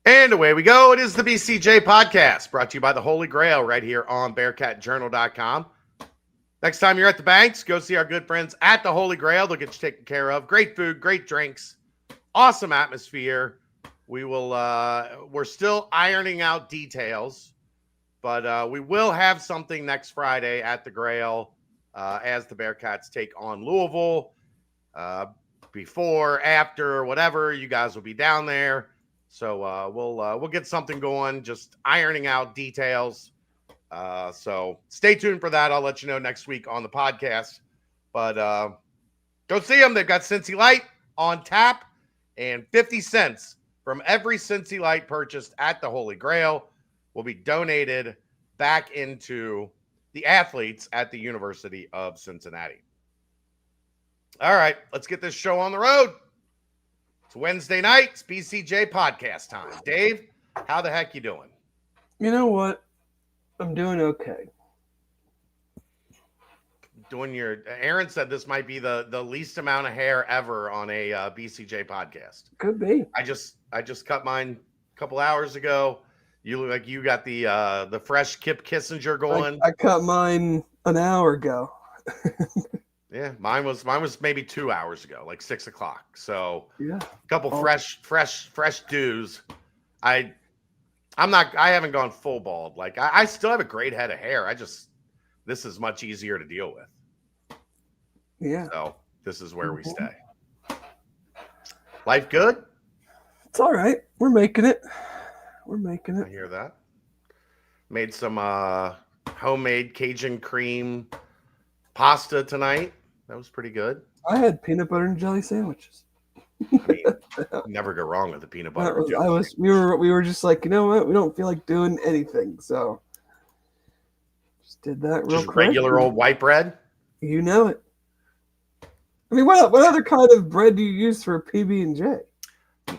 And away we go. It is the BCJ Podcast, brought to you by the Holy Grail right here on BearcatJournal.com. Next time you're at the banks, go see our good friends at the Holy Grail. They'll get you taken care of. Great food, great drinks, awesome atmosphere. We're still ironing out details, but we will have something next Friday at the Grail as the Bearcats take on Louisville. Before, after, whatever, you guys will be down there. So we'll get something going, just ironing out details. So stay tuned for that. I'll let you know next week on the podcast. But go see them. They've got Cincy Light on tap, and 50 cents from every Cincy Light purchased at the Holy Grail will be donated back into the athletes at the University of Cincinnati. All right, let's get this show on the road. It's Wednesday night. It's BCJ Podcast time. Dave, how the heck you doing? You know what? I'm doing okay. Aaron said this might be the least amount of hair ever on a BCJ podcast. Could be. I just cut mine a couple hours ago. You look like you got the fresh Kip Kissinger going. I cut mine an hour ago. Yeah, mine was maybe 2 hours ago, like 6 o'clock. So yeah, a couple fresh dews. I haven't gone full bald. Like I still have a great head of hair. This is much easier to deal with. Yeah. So this is where we stay. Life good? It's all right. We're making it. I hear that. Made some homemade Cajun cream pasta tonight. That was pretty good. I had peanut butter and jelly sandwiches. I mean, never go wrong with the peanut butter. We were just like, you know what? We don't feel like doing anything, so just did that real quick. Regular old white bread. You know it. I mean, what other kind of bread do you use for a PB&J?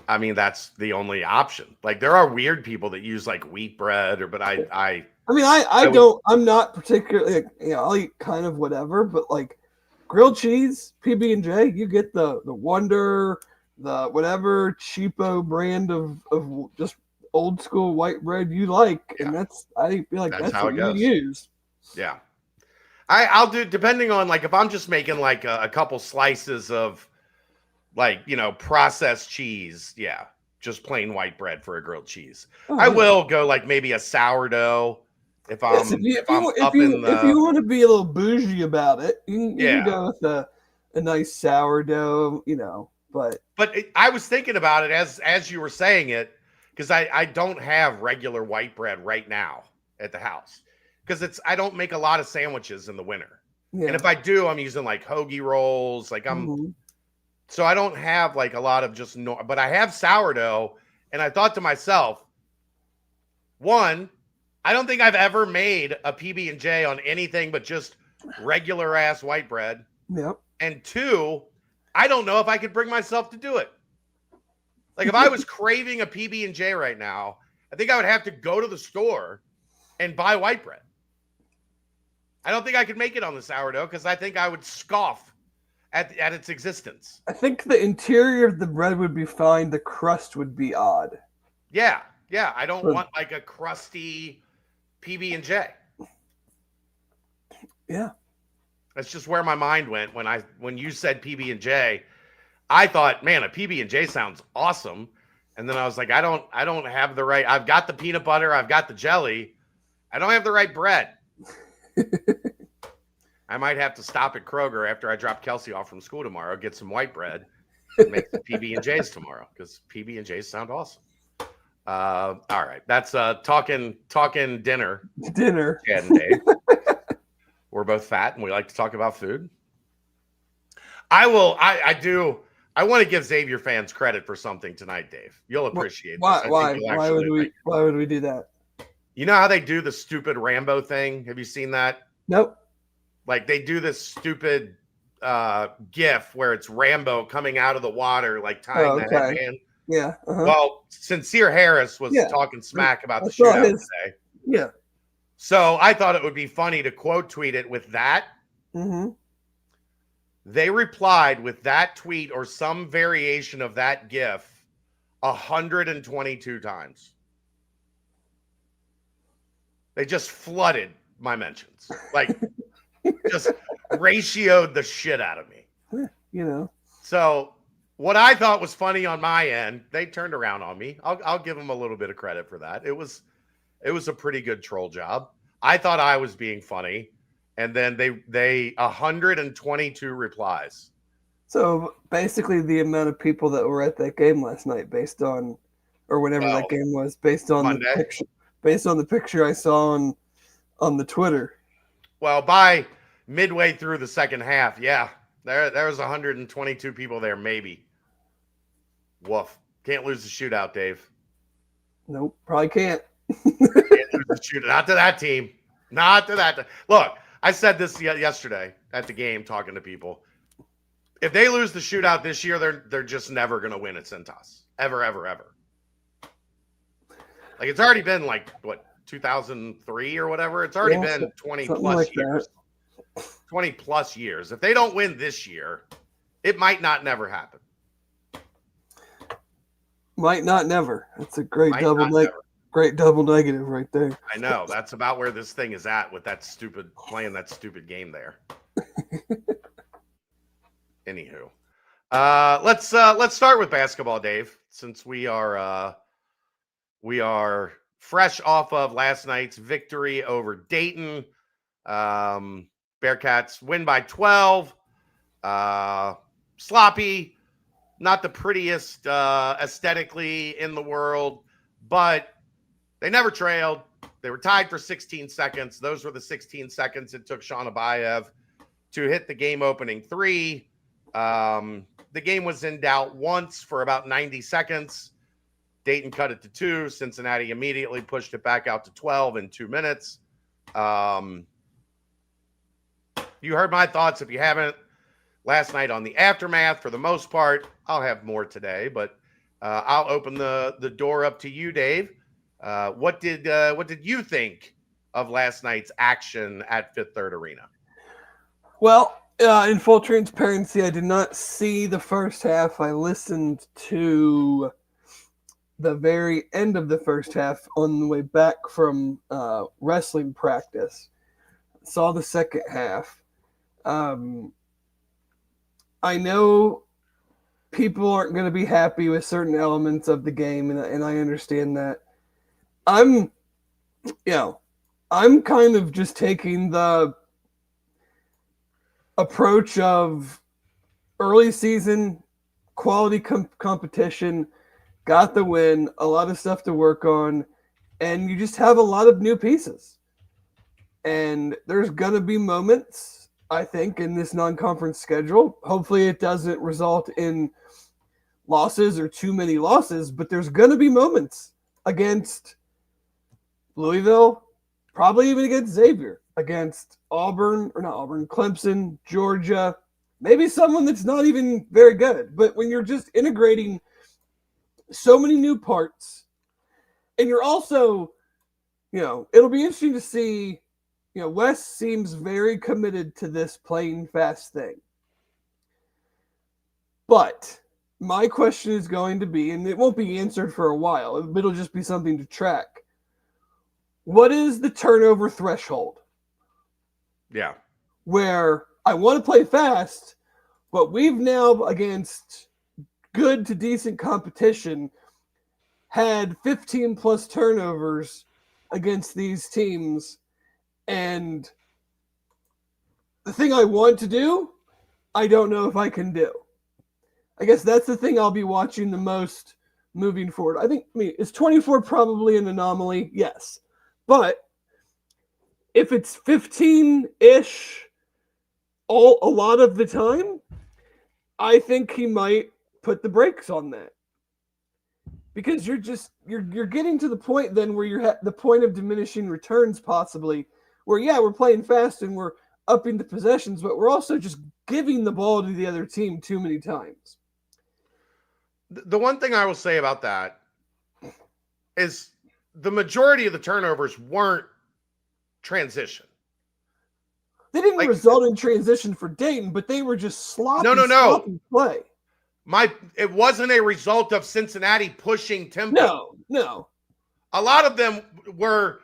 I mean, that's the only option. Like, there are weird people that use like wheat bread, I'm not particularly. I'll eat kind of whatever, but like grilled cheese, PB&J, you get the Wonder, the whatever cheapo brand of just old school white bread you like, yeah. And I feel like that's how what you use. Yeah, I'll do, depending on, like, if I'm just making like a couple slices of like, processed cheese, yeah, just plain white bread for a grilled cheese. I will go like maybe a sourdough. If you want to be a little bougie about it, you can go with a nice sourdough, But I was thinking about it as you were saying it, because I don't have regular white bread right now at the house, because I don't make a lot of sandwiches in the winter, and if I do, I'm using like hoagie rolls, like so I don't have like a lot of but I have sourdough, and I thought to myself, one, I don't think I've ever made a PB&J on anything but just regular ass white bread. Yep. And two, I don't know if I could bring myself to do it. Like, if I was craving a PB&J right now, I think I would have to go to the store and buy white bread. I don't think I could make it on the sourdough, because I think I would scoff at its existence. I think the interior of the bread would be fine. The crust would be odd. Yeah. I don't want like a crusty PB&J. Yeah. That's just where my mind went when you said PB&J. I thought, man, a PB&J sounds awesome. And then I was like, I don't have the right. I've got the peanut butter, I've got the jelly. I don't have the right bread. I might have to stop at Kroger after I drop Kelsey off from school tomorrow, get some white bread, and make the PB&Js tomorrow, because PB&Js sound awesome. All right, that's talking dinner. Chad and Dave. We're both fat, and we like to talk about food. I want to give Xavier fans credit for something tonight, Dave. You'll appreciate this. Why would we do that? You know how they do the stupid Rambo thing? Have you seen that? Nope. Like, they do this stupid GIF where it's Rambo coming out of the water, like tying the headband. Yeah. Uh-huh. Well, Sincere Harris was talking smack about the shootout today. Yeah. So I thought it would be funny to quote tweet it with that. Mm-hmm. They replied with that tweet or some variation of that GIF 122 times. They just flooded my mentions. Like, just ratioed the shit out of me. You know. So what I thought was funny on my end, they turned around on me. I'll give them a little bit of credit for that. It was a pretty good troll job. I thought I was being funny, and then they 122 replies. So basically, the amount of people that were at that game last night, based on, or whenever that game was, based on Monday. the picture I saw on the Twitter. Well, by midway through the second half, yeah, there was 122 people there, maybe. Woof. Can't lose the shootout, Dave. Nope, probably can't. Can't lose the shootout. Not to that team. Not to that. Look, I said this yesterday at the game talking to people. If they lose the shootout this year, they're just never going to win at Cintas. Ever, ever, ever. Like, it's already been like, what, 2003 or whatever? It's already been 20 plus like years. 20 plus years. If they don't win this year, it might not never happen. Might not never. That's a great double negative right there. I know. That's about where this thing is at with that playing that stupid game there. Anywho, let's start with basketball, Dave, since we are fresh off of last night's victory over Dayton. Bearcats win by 12. Sloppy, not the prettiest aesthetically in the world, but they never trailed. They were tied for 16 seconds. Those were the 16 seconds it took Sean Abayev to hit the game-opening three. The game was in doubt once for about 90 seconds. Dayton cut it to 2. Cincinnati immediately pushed it back out to 12 in 2 minutes. You heard my thoughts. If you haven't, last night on the aftermath, for the most part, I'll have more today, but I'll open the door up to you, Dave. What did you think of last night's action at Fifth Third Arena? Well, in full transparency, I did not see the first half. I listened to the very end of the first half on the way back from wrestling practice. Saw the second half. I know people aren't going to be happy with certain elements of the game, and I understand that. I'm kind of just taking the approach of early season, quality competition, got the win, a lot of stuff to work on, and you just have a lot of new pieces. And there's going to be moments, I think, in this non-conference schedule. Hopefully it doesn't result in losses or too many losses, but there's going to be moments against Louisville, probably even against Xavier, against Clemson, Georgia, maybe someone that's not even very good. But when you're just integrating so many new parts, and you're also, it'll be interesting to see, Wes seems very committed to this playing fast thing. But my question is going to be, and it won't be answered for a while, it'll just be something to track. What is the turnover threshold? Yeah. Where I want to play fast, but we've now, against good to decent competition, had 15 plus turnovers against these teams. And the thing I want to do, I don't know if I can do. I guess that's the thing I'll be watching the most moving forward. Is 24 probably an anomaly? Yes. But if it's 15-ish a lot of the time, I think he might put the brakes on that. Because you're getting to the point then where you're at the point of diminishing returns possibly, where, we're playing fast and we're upping the possessions, but we're also just giving the ball to the other team too many times. The one thing I will say about that is the majority of the turnovers weren't transition. They didn't result in transition for Dayton, but they were just sloppy, No. sloppy play. it wasn't a result of Cincinnati pushing tempo. No. A lot of them were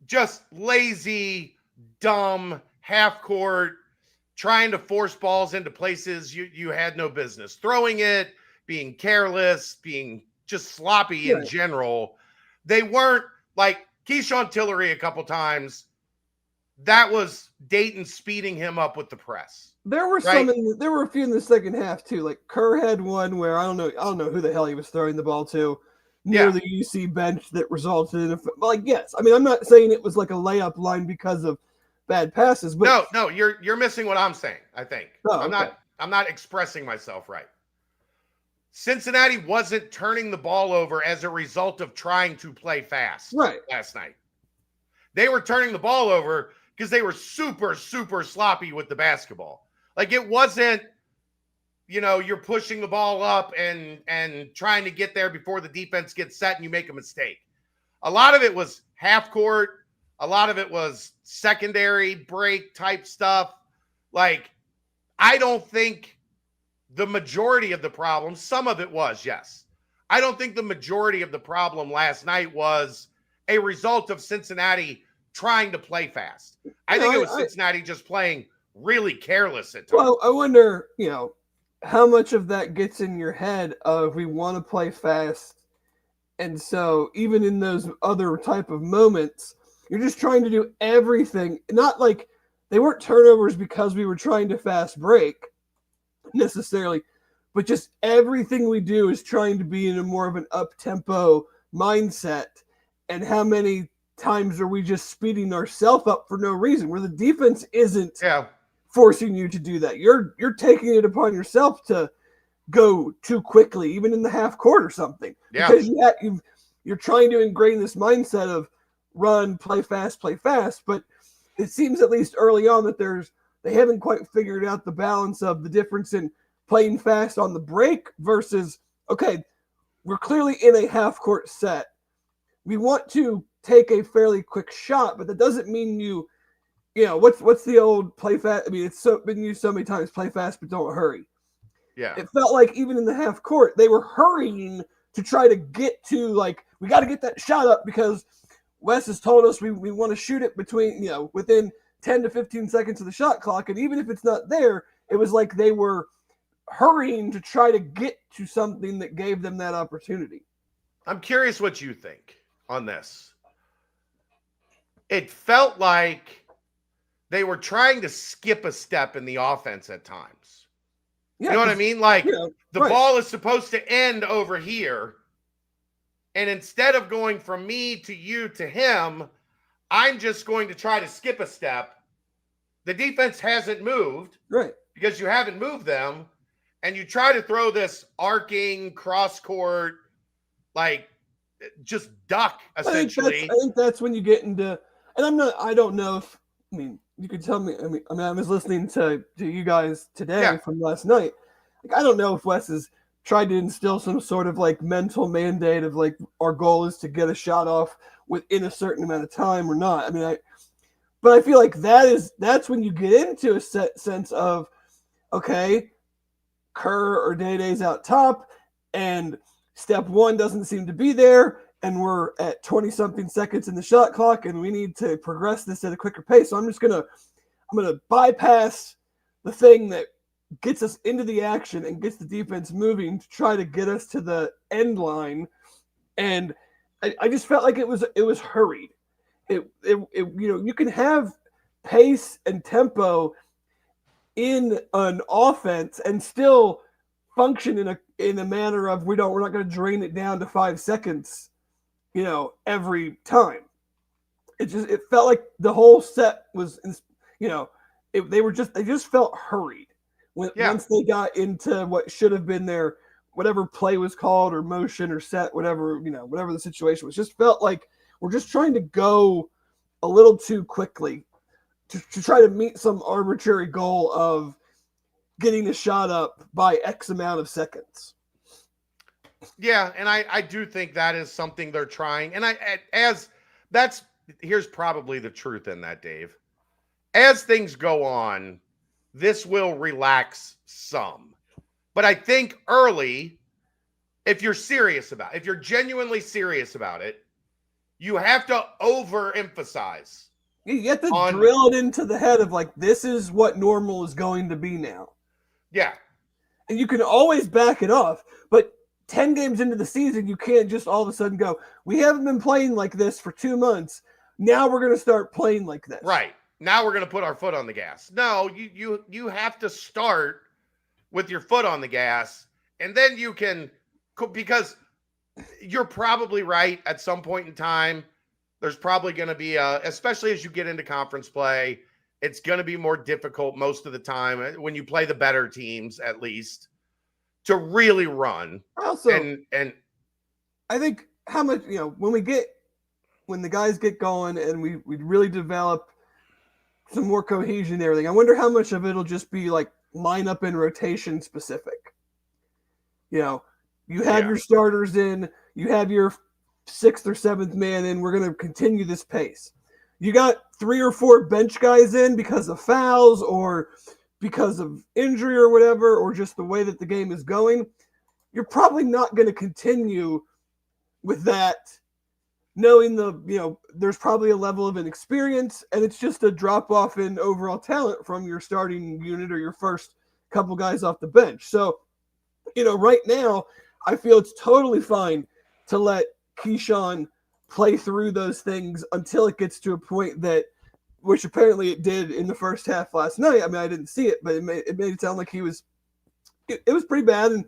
just lazy, dumb, half court, trying to force balls into places you had no business throwing it, being careless, being just sloppy in general. They weren't like Keyshawn Tillery a couple times. That was Dayton speeding him up with the press. There were there were a few in the second half too. Like Kerr had one where I don't know who the hell he was throwing the ball to near the UC bench that resulted in yes. I mean, I'm not saying it was like a layup line because of bad passes, but no, you're missing what I'm saying. I think I'm not expressing myself right. Cincinnati wasn't turning the ball over as a result of trying to play fast last night. They were turning the ball over because they were super, super sloppy with the basketball. Like it wasn't, you're pushing the ball up and trying to get there before the defense gets set and you make a mistake. A lot of it was half court. A lot of it was secondary break type stuff. Like, I don't think the majority of the problem, some of it was, yes. I don't think the majority of the problem last night was a result of Cincinnati trying to play fast. I think it was Cincinnati just playing really careless at times. Well, I wonder, how much of that gets in your head of we want to play fast. And so even in those other type of moments, you're just trying to do everything. Not like they weren't turnovers because we were trying to fast break necessarily, but just everything we do is trying to be in a more of an up-tempo mindset. And how many times are we just speeding ourselves up for no reason where the defense isn't forcing you to do that? You're taking it upon yourself to go too quickly, even in the half court or something. Because you're trying to ingrain this mindset of run, play fast, but it seems at least early on that they haven't quite figured out the balance of the difference in playing fast on the break versus, okay, we're clearly in a half court set. We want to take a fairly quick shot, but that doesn't mean what's the old play fast? I mean, it's been used so many times, play fast, but don't hurry. Yeah. It felt like even in the half court, they were hurrying to try to get to we got to get that shot up because Wes has told us we want to shoot it within 10 to 15 seconds of the shot clock. And even if it's not there, it was like they were hurrying to try to get to something that gave them that opportunity. I'm curious what you think on this. It felt like they were trying to skip a step in the offense at times. Yeah, you know what I mean? Like the ball is supposed to end over here. And instead of going from me to you to him, I'm just going to try to skip a step. The defense hasn't moved. Right. Because you haven't moved them. And you try to throw this arcing cross court, just duck, essentially. I think that's when you get into, and I don't know if, you could tell me, I was listening to you guys today from last night. I don't know if Wes has tried to instill some sort of mental mandate of our goal is to get a shot off within a certain amount of time or not. But I feel like that's when you get into a sense of, okay, Kerr or Day-Day's out top and step one doesn't seem to be there and we're at 20-something seconds in the shot clock and we need to progress this at a quicker pace. So I'm going to bypass the thing that gets us into the action and gets the defense moving to try to get us to the end line. And I just felt like it was hurried. You can have pace and tempo in an offense and still function in a manner of we're not going to drain it down to 5 seconds, every time. It felt like the whole set was, they just felt hurried once they got into what should have been their whatever play was called or motion or set, whatever the situation was. Just felt like we're just trying to go a little too quickly to try to meet some arbitrary goal of getting the shot up by X amount of seconds. Yeah, and I do think that is something they're trying. And here's probably the truth in that, Dave. As things go on, this will relax some. But I think early, if you're genuinely serious about it, you have to overemphasize. You have to drill it into the head of like, this is what normal is going to be now. Yeah. And you can always back it off, but 10 games into the season, you can't just all of a sudden go, we haven't been playing like this for 2 months. Now we're going to start playing like this. Right. Now we're going to put our foot on the gas. No, you have to start with your foot on the gas, and then you can, because you're probably right at some point in time, there's probably going to be, especially as you get into conference play, it's going to be more difficult most of the time when you play the better teams, at least, to really run. Also, and I think how much, when the guys get going and we really develop some more cohesion and everything, I wonder how much of it'll just be like lineup and rotation specific. You have your starters in, you have your 6th or 7th man in, we're going to continue this pace. You got 3 or 4 bench guys in because of fouls or because of injury or whatever, or just the way that the game is going. You're probably not going to continue with that, knowing there's probably a level of inexperience, and it's just a drop-off in overall talent from your starting unit or your first couple guys off the bench. So, right now, I feel it's totally fine to let Keyshawn play through those things until it gets to a point that, which apparently it did in the first half last night. I mean, I didn't see it, but it made it sound like it was pretty bad,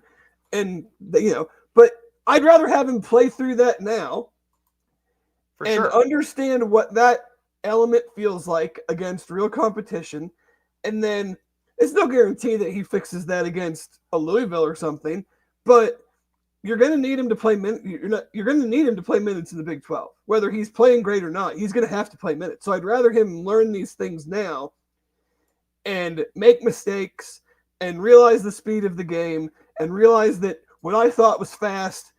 but I'd rather have him play through that now understand what that element feels like against real competition. And then it's no guarantee that he fixes that against a Louisville or something, but you're going to need him to play minutes. You're going to need him to play minutes in the Big 12, whether he's playing great or not. He's going to have to play minutes. So I'd rather him learn these things now and make mistakes and realize the speed of the game and realize that what I thought was fast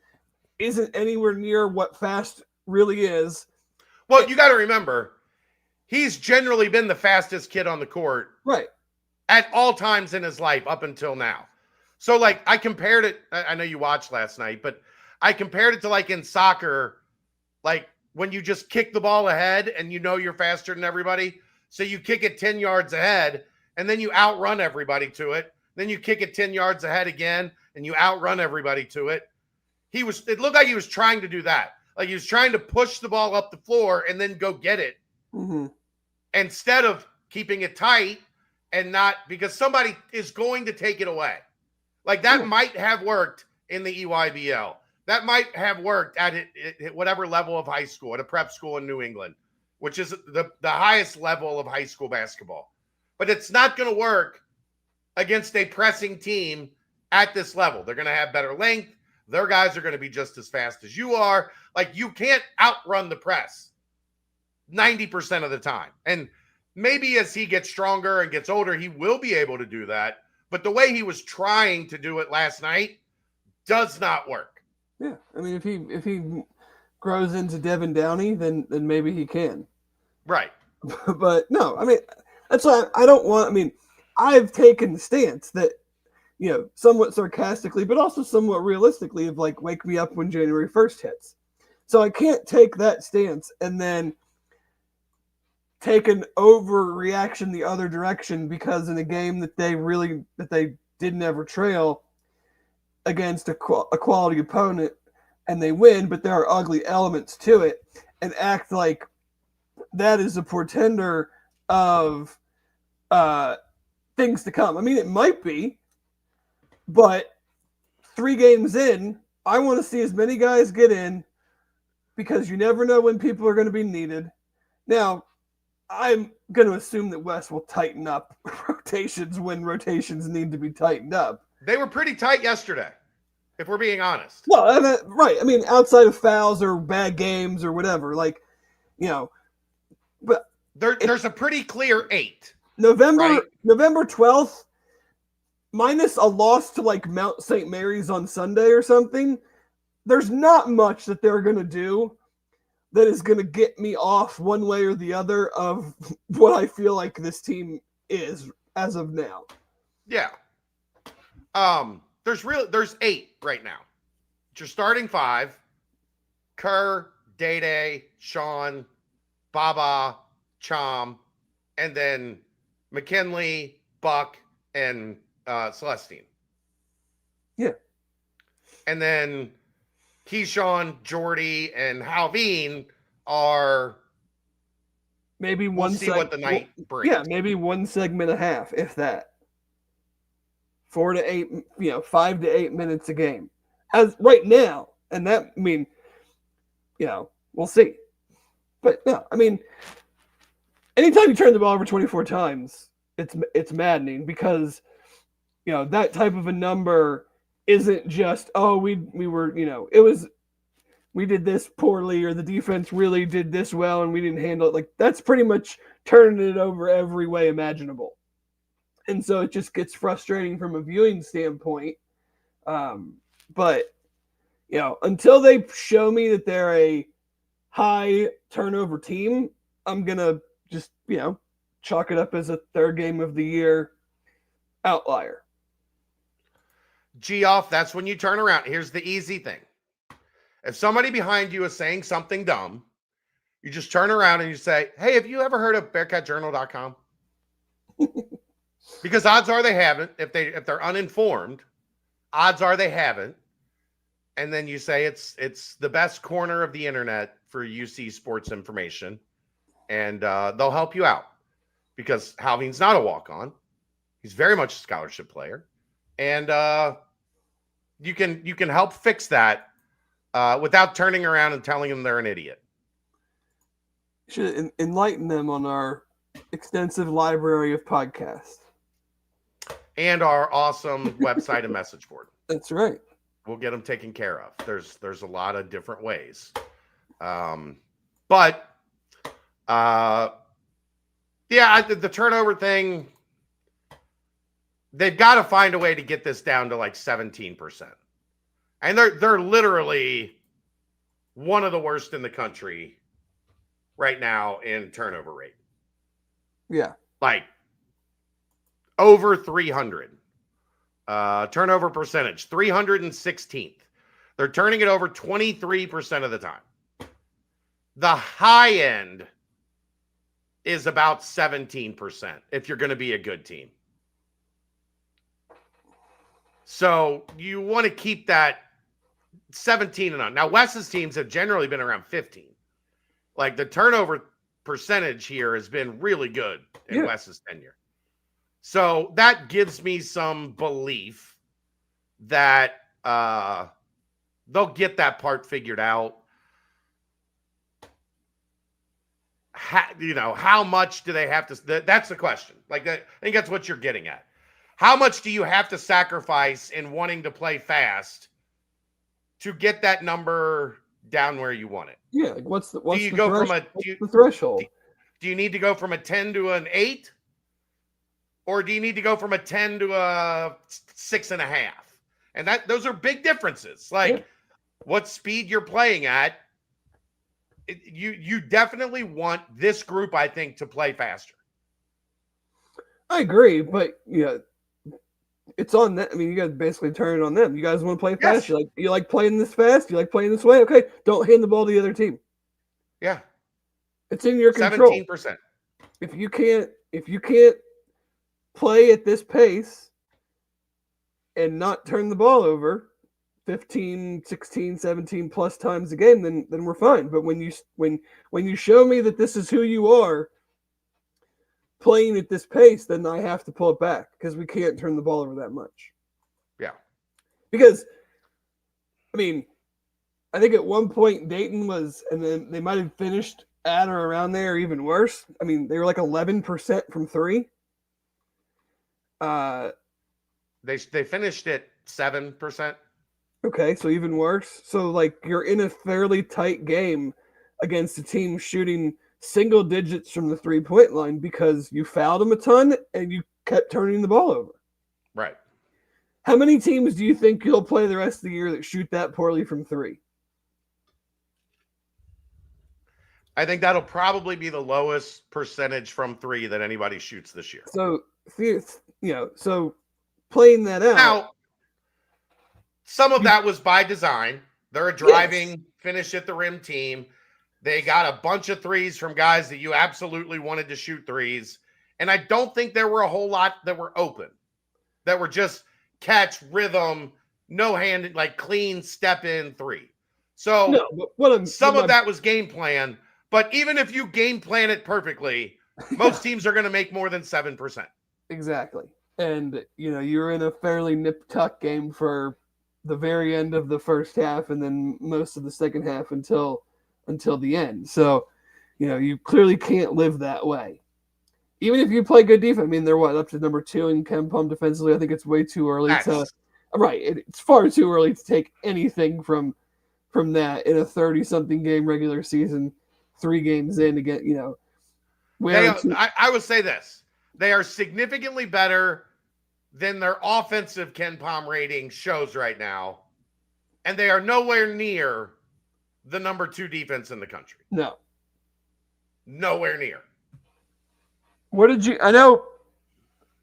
isn't anywhere near what fast really is. Well, you got to remember, he's generally been the fastest kid on the court, right, at all times in his life up until now. So, like, I compared it. I know you watched last night, but I compared it to, like, in soccer, like when you just kick the ball ahead and you're faster than everybody. So you kick it 10 yards ahead and then you outrun everybody to it. Then you kick it 10 yards ahead again and you outrun everybody to it. It looked like he was trying to do that. Like he was trying to push the ball up the floor and then go get it, instead of keeping it tight and not, because somebody is going to take it away. Like that might have worked in the EYBL. That might have worked at whatever level of high school, at a prep school in New England, which is the highest level of high school basketball. But it's not going to work against a pressing team at this level. They're going to have better length. Their guys are going to be just as fast as you are. Like, you can't outrun the press 90% of the time. And maybe as he gets stronger and gets older, he will be able to do that. But the way he was trying to do it last night does not work. Yeah. I mean, if he grows into Devin Downey, then maybe he can. Right. But no, I mean, that's why I've taken the stance that, somewhat sarcastically, but also somewhat realistically, of like, wake me up when January 1st hits. So I can't take that stance and then take an overreaction the other direction because in a game that they didn't ever trail against a quality opponent and they win, but there are ugly elements to it, and act like that is a portender of things to come. I mean, it might be, but 3 games in, I want to see as many guys get in because you never know when people are going to be needed. Now, I'm going to assume that Wes will tighten up rotations when rotations need to be tightened up. They were pretty tight yesterday, if we're being honest. Well, right. I mean, outside of fouls or bad games or whatever, like, but there's a pretty clear 8. November 12th, minus a loss to like Mount St. Mary's on Sunday or something, there's not much that they're going to do that is going to get me off one way or the other of what I feel like this team is as of now. Yeah. there's 8 right now. It's your starting 5: Kerr, Day, Sean, Baba, Chom, and then McKinley, Buck, and Celestine. Yeah. And then Keyshawn, Jordy, and Halveen are maybe we'll see what the night brings. Yeah, maybe one segment and a half, if that. 4 to 8, 5 to 8 minutes a game. As right now, and that, I mean, we'll see. But no, I mean, anytime you turn the ball over 24 times, it's maddening because that type of a number isn't just we were it was we did this poorly or the defense really did this well and we didn't handle it. Like that's pretty much turning it over every way imaginable. And so it just gets frustrating from a viewing standpoint. But until they show me that they're a high turnover team, I'm gonna just chalk it up as a third game of the year outlier. Geoff, that's when you turn around. Here's the easy thing. If somebody behind you is saying something dumb, you just turn around and you say, hey, have you ever heard of BearcatJournal.com? Because odds are they haven't. If they're uninformed, odds are they haven't. And then you say it's the best corner of the internet for UC sports information. And they'll help you out. Because Halveen's not a walk-on. He's very much a scholarship player. And you can help fix that without turning around and telling them they're an idiot. Should enlighten them on our extensive library of podcasts. And our awesome website and message board. That's right. We'll get them taken care of. There's a lot of different ways. The turnover thing, they've got to find a way to get this down to like 17%. And they're literally one of the worst in the country right now in turnover rate. Yeah. Like over 300. Turnover percentage, 316th. They're turning it over 23% of the time. The high end is about 17% if you're going to be a good team. So you want to keep that 17 and on. Now, Wes's teams have generally been around 15. Like the turnover percentage here has been really good in Wes's tenure. So that gives me some belief that they'll get that part figured out. How much do they have to? That's the question. Like, I think that's what you're getting at. How much do you have to sacrifice in wanting to play fast to get that number down where you want it? Yeah. Like what's the threshold? Do you need to go from a 10 to an 8? Or do you need to go from a 10 to a 6.5? And those are big differences. Like what speed you're playing at. You definitely want this group, I think, to play faster. I agree, but it's on them. I mean, you guys basically turn it on them. You guys want to play fast. Yes. You like playing this fast. You like playing this way. Okay, don't hand the ball to the other team. Yeah, it's in your control. 17%. If you can't play at this pace and not turn the ball over 15, 16, 17 plus times a game, then we're fine. But when you show me that this is who you are playing at this pace, then I have to pull it back because we can't turn the ball over that much. Yeah. Because, I mean, I think at one point Dayton was, and then they might have finished at or around there, or even worse. I mean, they were like 11% from 3. They finished at 7%. Okay, so even worse. So like you're in a fairly tight game against a team shooting single digits from the 3-point line because you fouled them a ton and you kept turning the ball over. Right. How many teams do you think you'll play the rest of the year that shoot that poorly from 3? I think that'll probably be the lowest percentage from 3 that anybody shoots this year. So, so playing that out. Now, some of that was by design. They're a driving, finish at the rim team. They got a bunch of threes from guys that you absolutely wanted to shoot threes. And I don't think there were a whole lot that were open, that were just catch, rhythm, no hand, like clean step in three. So some of that was game plan. But even if you game plan it perfectly, most teams are going to make more than 7%. Exactly. And, you're in a fairly nip-tuck game for the very end of the first half and then most of the second half until the end. So, you clearly can't live that way. Even if you play good defense, I mean, they're up to number 2 in KenPom defensively. I think it's way too early it's far too early to take anything from that in a 30-something game regular season, 3 games in to get, I would say this. They are significantly better than their offensive KenPom rating shows right now. And they are nowhere near the number 2 defense in the country. No. Nowhere near. I know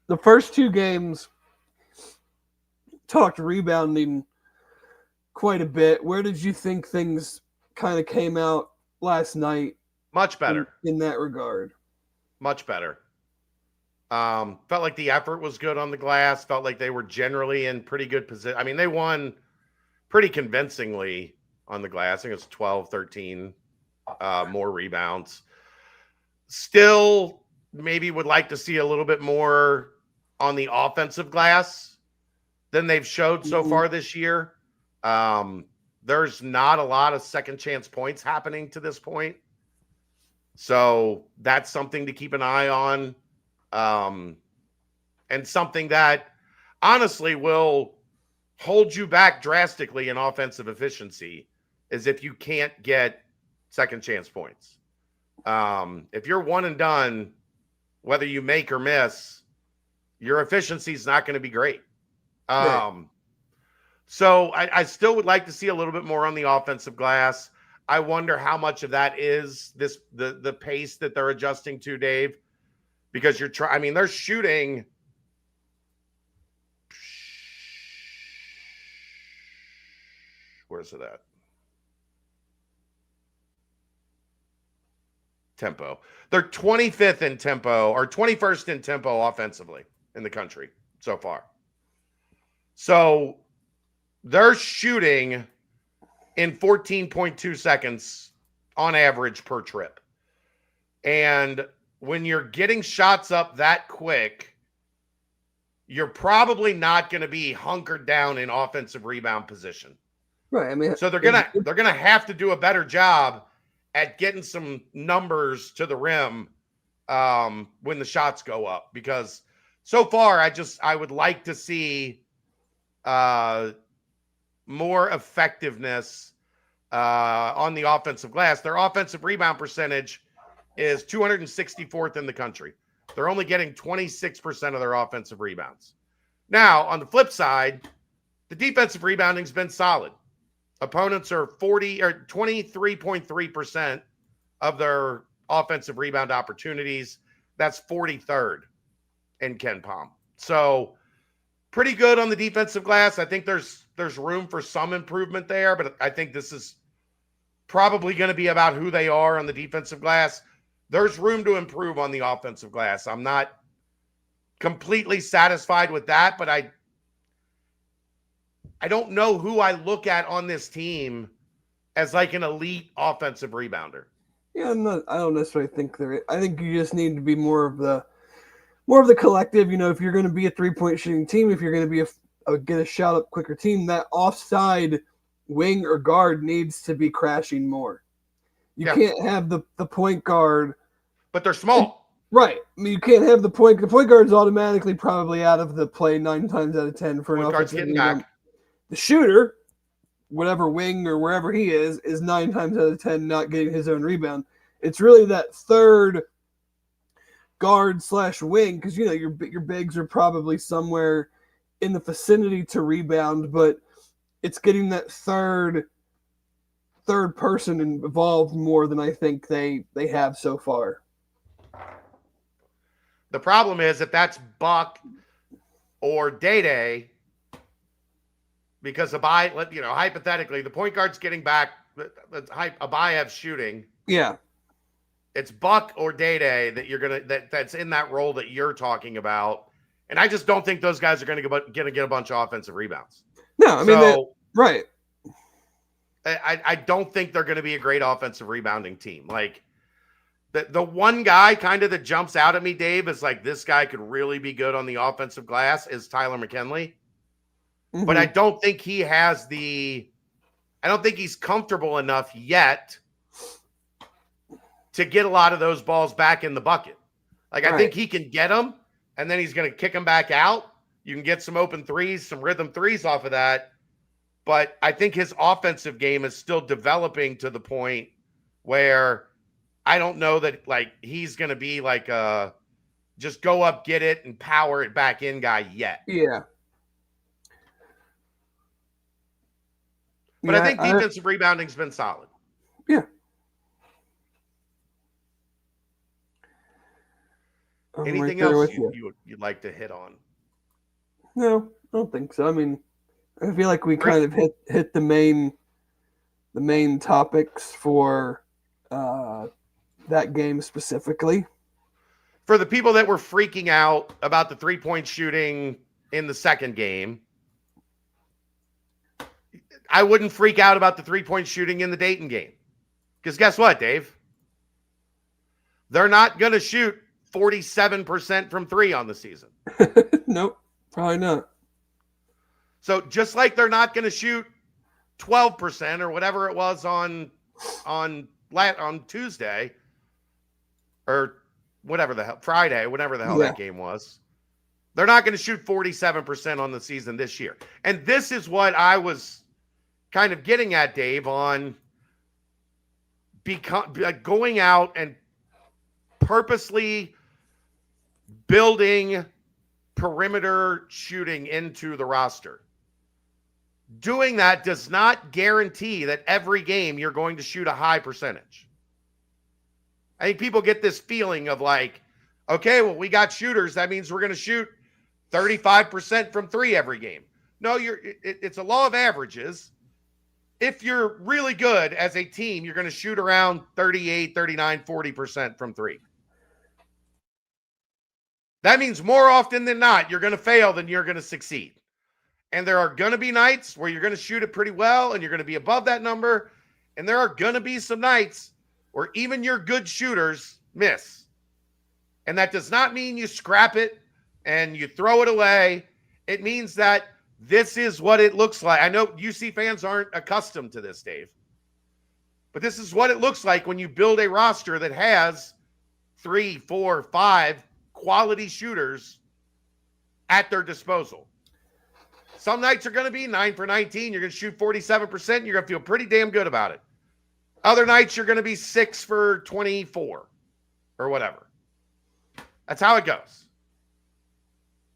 the first 2 games talked rebounding quite a bit. Where did you think things kind of came out last night? Much better. In that regard. Much better. Felt like the effort was good on the glass. Felt like they were generally in pretty good position. I mean, they won pretty convincingly on the glass. I think it was 12, 13 more rebounds. Still, maybe would like to see a little bit more on the offensive glass than they've showed so far this year. There's not a lot of second chance points happening to this point. So that's something to keep an eye on. And something that honestly will hold you back drastically in offensive efficiency is if you can't get second chance points. If you're one and done, whether you make or miss, your efficiency is not going to be great. So I still would like to see a little bit more on the offensive glass. I wonder how much of that is the pace that they're adjusting to, Dave, because they're shooting. Where's it at? Tempo. They're 25th in tempo or 21st in tempo offensively in the country so far. So they're shooting in 14.2 seconds on average per trip. And when you're getting shots up that quick, you're probably not going to be hunkered down in offensive rebound position. Right. I mean, so they're gonna have to do a better job at getting some numbers to the rim when the shots go up, because so far I would like to see more effectiveness on the offensive glass. Their offensive rebound percentage is 264th in the country. They're only getting 26% of their offensive rebounds. Now, on the flip side, the defensive rebounding's been solid. Opponents are 23.3% of their offensive rebound opportunities. That's 43rd in KenPom. So pretty good on the defensive glass. I think there's room for some improvement there, but I think this is probably going to be about who they are on the defensive glass. There's room to improve on the offensive glass. I'm not completely satisfied with that, but I don't know who I look at on this team as like an elite offensive rebounder. Yeah, I don't necessarily think I think you just need to be more of the collective. If you're going to be a 3-point shooting team, if you're going to be get a shot up quicker team, that offside wing or guard needs to be crashing more. You can't have the point guard. But they're small. Right. I mean, you can't have the point guard's automatically probably out of the play 9 times out of 10 for an offensive rebound. The shooter, whatever wing or wherever he is 9 times out of 10 not getting his own rebound. It's really that third guard/wing, because your bigs are probably somewhere in the vicinity to rebound, but it's getting that third person involved more than I think they have so far. The problem is if that's Buck or Day-Day, because hypothetically, the point guard's getting back. Abayev shooting. Yeah. It's Buck or Day that's in that role that you're talking about, and I just don't think those guys are going to get a bunch of offensive rebounds. No, I mean, right. I don't think they're going to be a great offensive rebounding team. Like the one guy kind of that jumps out at me, Dave, is like this guy could really be good on the offensive glass is Tyler McKinley, but I don't think he has I don't think he's comfortable enough yet to get a lot of those balls back in the bucket. Like, I think he can get them, and then he's going to kick them back out. You can get some open threes, some rhythm threes off of that. But I think his offensive game is still developing to the point where I don't know that, like, he's going to be like a just go up, get it, and power it back in guy yet. Yeah. But I think defensive rebounding's been solid. Yeah. Anything else you'd like to hit on? No, I don't think so. I mean, I feel like we kind of hit the main topics for that game specifically. For the people that were freaking out about the 3-point shooting in the second game, I wouldn't freak out about the 3-point shooting in the Dayton game. Because guess what, Dave? They're not going to shoot 47% from 3 on the season. Nope, probably not. So just like they're not going to shoot 12% or whatever it was on Tuesday or whatever the hell, Friday, whatever the hell that game was, they're not going to shoot 47% on the season this year. And this is what I was kind of getting at, Dave, on going out and purposely building perimeter shooting into the roster. Doing that does not guarantee that every game you're going to shoot a high percentage. I think people get this feeling of like, okay, well, we got shooters. That means we're going to shoot 35% from 3 every game. No, it's a law of averages. If you're really good as a team, you're going to shoot around 38, 39, 40% from 3. That means more often than not, you're going to fail than you're going to succeed. And there are going to be nights where you're going to shoot it pretty well and you're going to be above that number. And there are going to be some nights where even your good shooters miss. And that does not mean you scrap it and you throw it away. It means that this is what it looks like. I know UC fans aren't accustomed to this, Dave. But this is what it looks like when you build a roster that has 3, 4, 5 quality shooters at their disposal. Some nights are going to be 9 for 19. You're going to shoot 47%. And you're going to feel pretty damn good about it. Other nights you're going to be 6 for 24 or whatever. That's how it goes.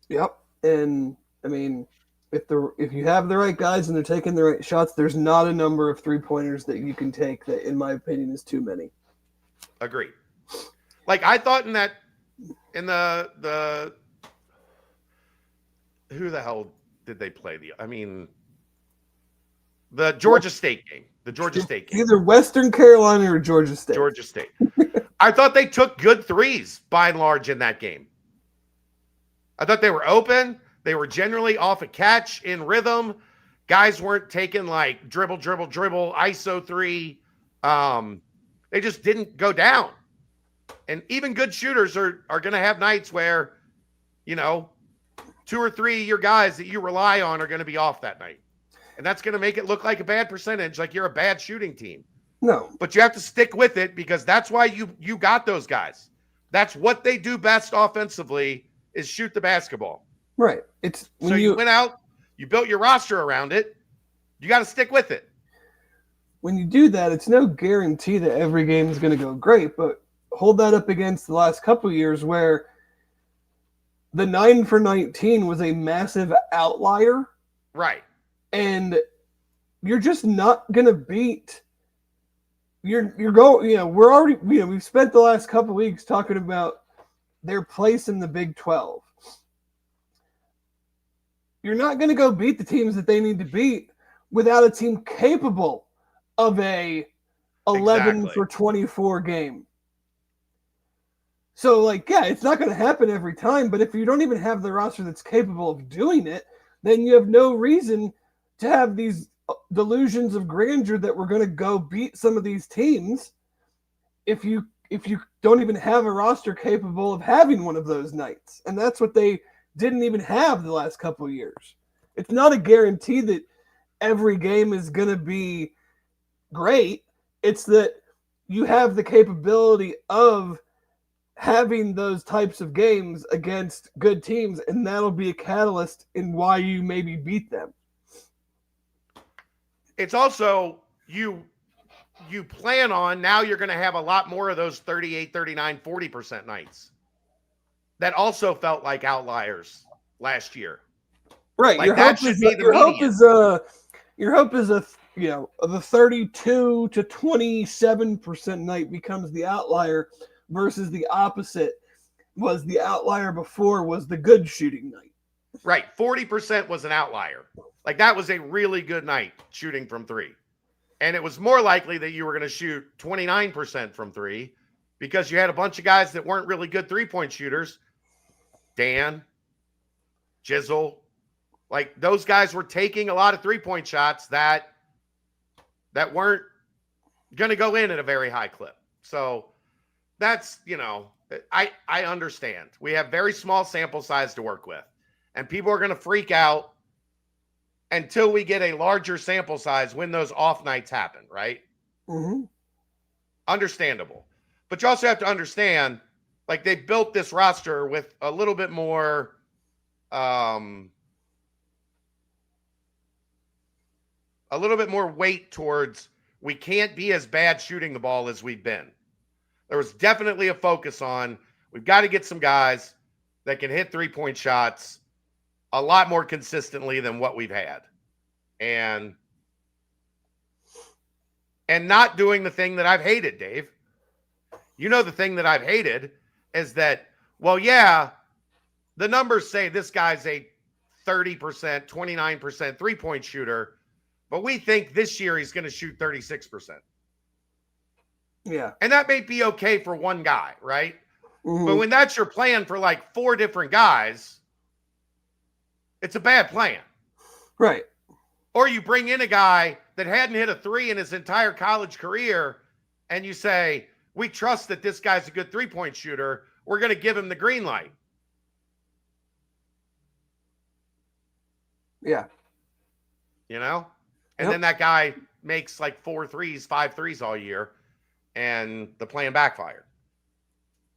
Yep. And I mean, if you have the right guys and they're taking the right shots, there's not a number of 3-pointers that you can take that, in my opinion, is too many. Agreed. Like I thought in the who the hell did they play? The Georgia State game. The Georgia State game. Either Western Carolina or Georgia State. Georgia State. I thought they took good threes by and large in that game. I thought they were open. They were generally off a catch in rhythm. Guys weren't taking like dribble, ISO 3. They just didn't go down. And even good shooters are going to have nights where, 2 or 3 of your guys that you rely on are going to be off that night. And that's going to make it look like a bad percentage, like you're a bad shooting team. No. But you have to stick with it because that's why you got those guys. That's what they do best offensively is shoot the basketball. Right. So you went out, you built your roster around it. You got to stick with it. When you do that, it's no guarantee that every game is going to go great, but hold that up against the last couple of years where the 9 for 19 was a massive outlier. Right. And you're just not going to beat. You're going, we're already, we've spent the last couple of weeks talking about their place in the Big 12. you're not going to go beat the teams that they need to beat without a team capable of a 11 for 24 game. So, like, yeah, it's not going to happen every time, but if you don't even have the roster that's capable of doing it, then you have no reason to have these delusions of grandeur that we're going to go beat some of these teams if you don't even have a roster capable of having one of those nights. And that's what they didn't even have the last couple of years. It's not a guarantee that every game is going to be great. It's that you have the capability of having those types of games against good teams, and that'll be a catalyst in why you maybe beat them. It's also you plan on now you're going to have a lot more of those 38, 39, 40% nights that also felt like outliers last year. Right. Like your hope is the 32 to 27% night becomes the outlier versus the opposite was the outlier before was the good shooting night. Right. 40% was an outlier. Like that was a really good night shooting from three. And it was more likely that you were going to shoot 29% from three because you had a bunch of guys that weren't really good three-point shooters. Dan, Jizzle, like those guys were taking a lot of three-point shots that weren't going to go in at a very high clip. So that's, I understand. We have very small sample size to work with. And people are going to freak out until we get a larger sample size when those off nights happen, right? Mm-hmm. Understandable. But you also have to understand, like they built this roster with a little bit more weight towards we can't be as bad shooting the ball as we've been. There was definitely a focus on we've got to get some guys that can hit three-point shots a lot more consistently than what we've had. And not doing the thing that I've hated, Dave. The thing that I've hated is that, well, yeah, the numbers say this guy's a 30%, 29% three-point shooter, but we think this year he's going to shoot 36%. Yeah. And that may be okay for one guy, right? Mm-hmm. But when that's your plan for like four different guys, it's a bad plan. Right. Or you bring in a guy that hadn't hit a three in his entire college career and you say, we trust that this guy's a good three-point shooter. We're going to give him the green light. Yeah. And then that guy makes like 4 threes, 5 threes all year, and the plan backfired.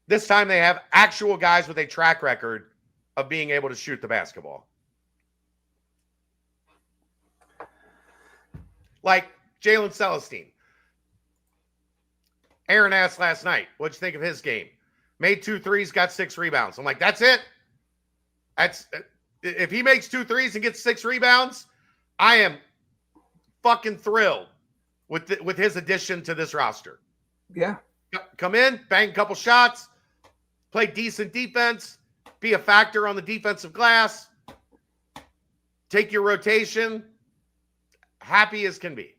This time they have actual guys with a track record of being able to shoot the basketball. Like Jalen Celestine. Aaron asked last night, what'd you think of his game? Made 2 threes, got 6 rebounds. I'm like, that's it? If he makes 2 threes and gets 6 rebounds, I am fucking thrilled with his addition to this roster. Yeah. Come in, bang a couple shots, play decent defense, be a factor on the defensive glass, take your rotation, happy as can be.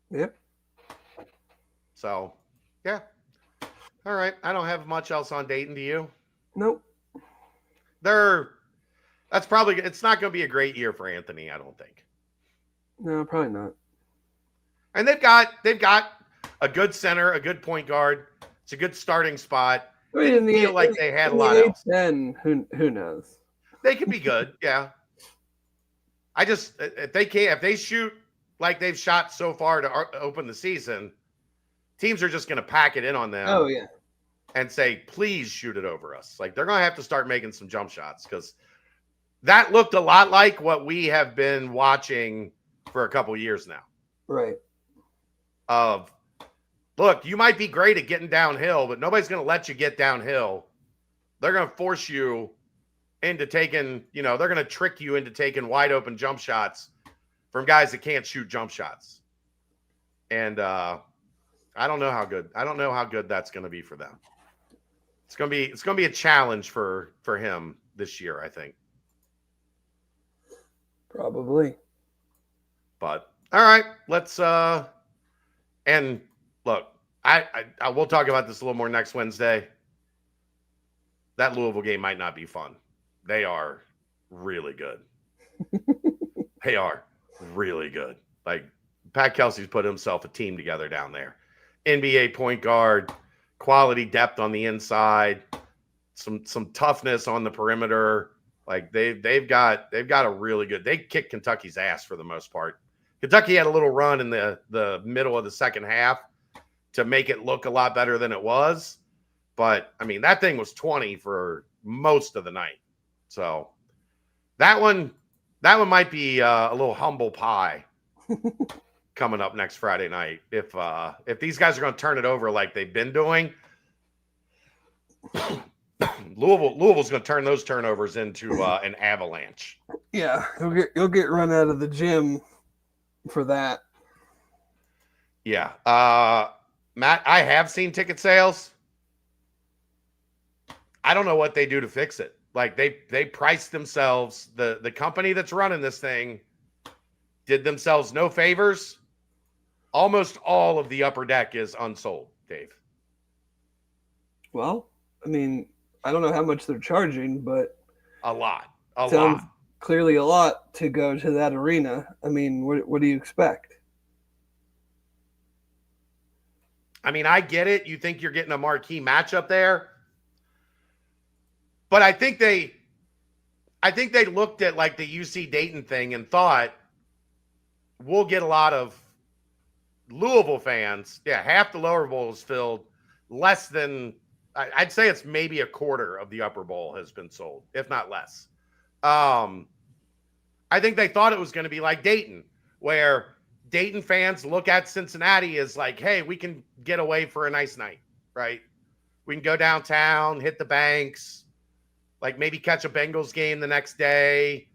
Yep. So, yeah. All right. I don't have much else on Dayton. Do you? Nope. It's not going to be a great year for Anthony, I don't think. No, probably not. And they've got a good center, a good point guard. It's a good starting spot. I mean, they had a lot else. Who knows? They could be good, yeah. I just if they shoot like they've shot so far to open the season, teams are just going to pack it in on them. Oh yeah, and say, please shoot it over us. Like they're going to have to start making some jump shots because that looked a lot like what we have been watching for a couple years now. Right. Look, you might be great at getting downhill, but nobody's going to let you get downhill. They're going to force you into taking, they're going to trick you into taking wide open jump shots from guys that can't shoot jump shots. And I don't know how good that's going to be for them. It's going to be a challenge for him this year, I think. Probably. But all right, let's and look, I will talk about this a little more next Wednesday. That Louisville game might not be fun. They are really good. They are really good. Like Pat Kelsey's put himself a team together down there. NBA point guard, quality depth on the inside, some toughness on the perimeter. Like they've got a really good. They kicked Kentucky's ass for the most part. Kentucky had a little run in the middle of the second half to make it look a lot better than it was. But I mean, that thing was 20 for most of the night. So that one might be a little humble pie coming up next Friday night. If these guys are going to turn it over like they've been doing, Louisville's going to turn those turnovers into an avalanche. Yeah, you'll get run out of the gym for that. Yeah. Matt, I have seen ticket sales. I don't know what they do to fix it. Like they priced themselves, the company that's running this thing did themselves no favors. Almost all of the upper deck is unsold, Dave. Well, I mean, I don't know how much they're charging, but a lot. Sounds clearly a lot to go to that arena. I mean, what do you expect? I mean, I get it. You think you're getting a marquee matchup there. But I think they looked at like the UC Dayton thing and thought we'll get a lot of Louisville fans. Yeah, half the lower bowl is filled. Less than, I'd say it's maybe a quarter of the upper bowl has been sold, if not less. I think they thought it was going to be like Dayton, where Dayton fans look at Cincinnati as like, hey, we can get away for a nice night, right? We can go downtown, hit the banks, like maybe catch a Bengals game the next day,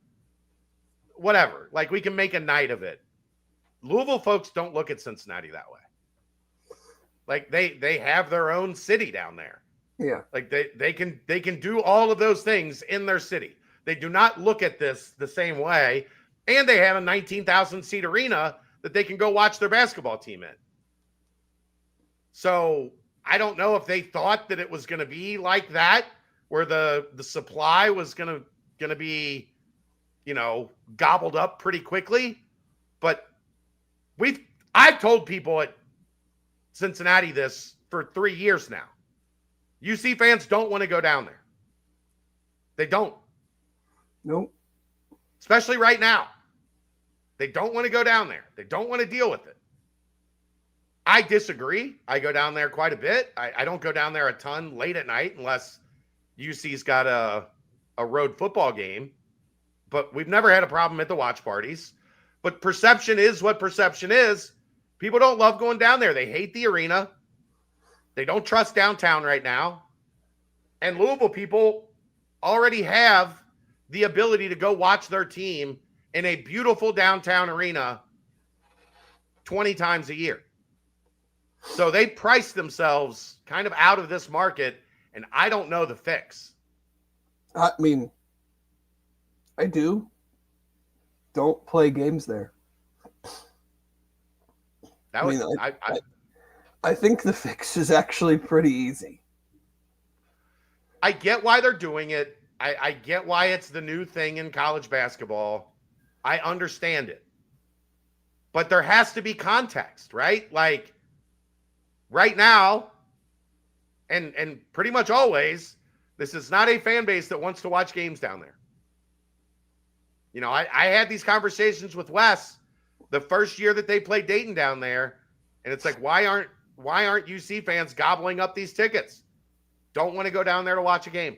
whatever. Like we can make a night of it. Louisville folks don't look at Cincinnati that way. Like they have their own city down there. Yeah. Like they can do all of those things in their city. They do not look at this the same way. And they have a 19,000 seat arena that they can go watch their basketball team in. So I don't know if they thought that it was going to be like that, where the supply was going to be, gobbled up pretty quickly. But I've told people at Cincinnati this for 3 years now. UC fans don't want to go down there. They don't. Nope. Especially right now. They don't want to go down there. They don't want to deal with it. I disagree. I go down there quite a bit. I don't go down there a ton late at night unless UC's got a road football game. But we've never had a problem at the watch parties. But perception is what perception is. People don't love going down there. They hate the arena. They don't trust downtown right now. And Louisville people already have the ability to go watch their team in a beautiful downtown arena 20 times a year. So they priced themselves kind of out of this market, and I don't know the fix. I mean, I do. Don't play games there. I think the fix is actually pretty easy. I get why they're doing it. I get why it's the new thing in college basketball. I understand it. But there has to be context, right? Like right now, and pretty much always, this is not a fan base that wants to watch games down there. I had these conversations with Wes the first year that they played Dayton down there, and it's like, why aren't UC fans gobbling up these tickets? Don't want to go down there to watch a game.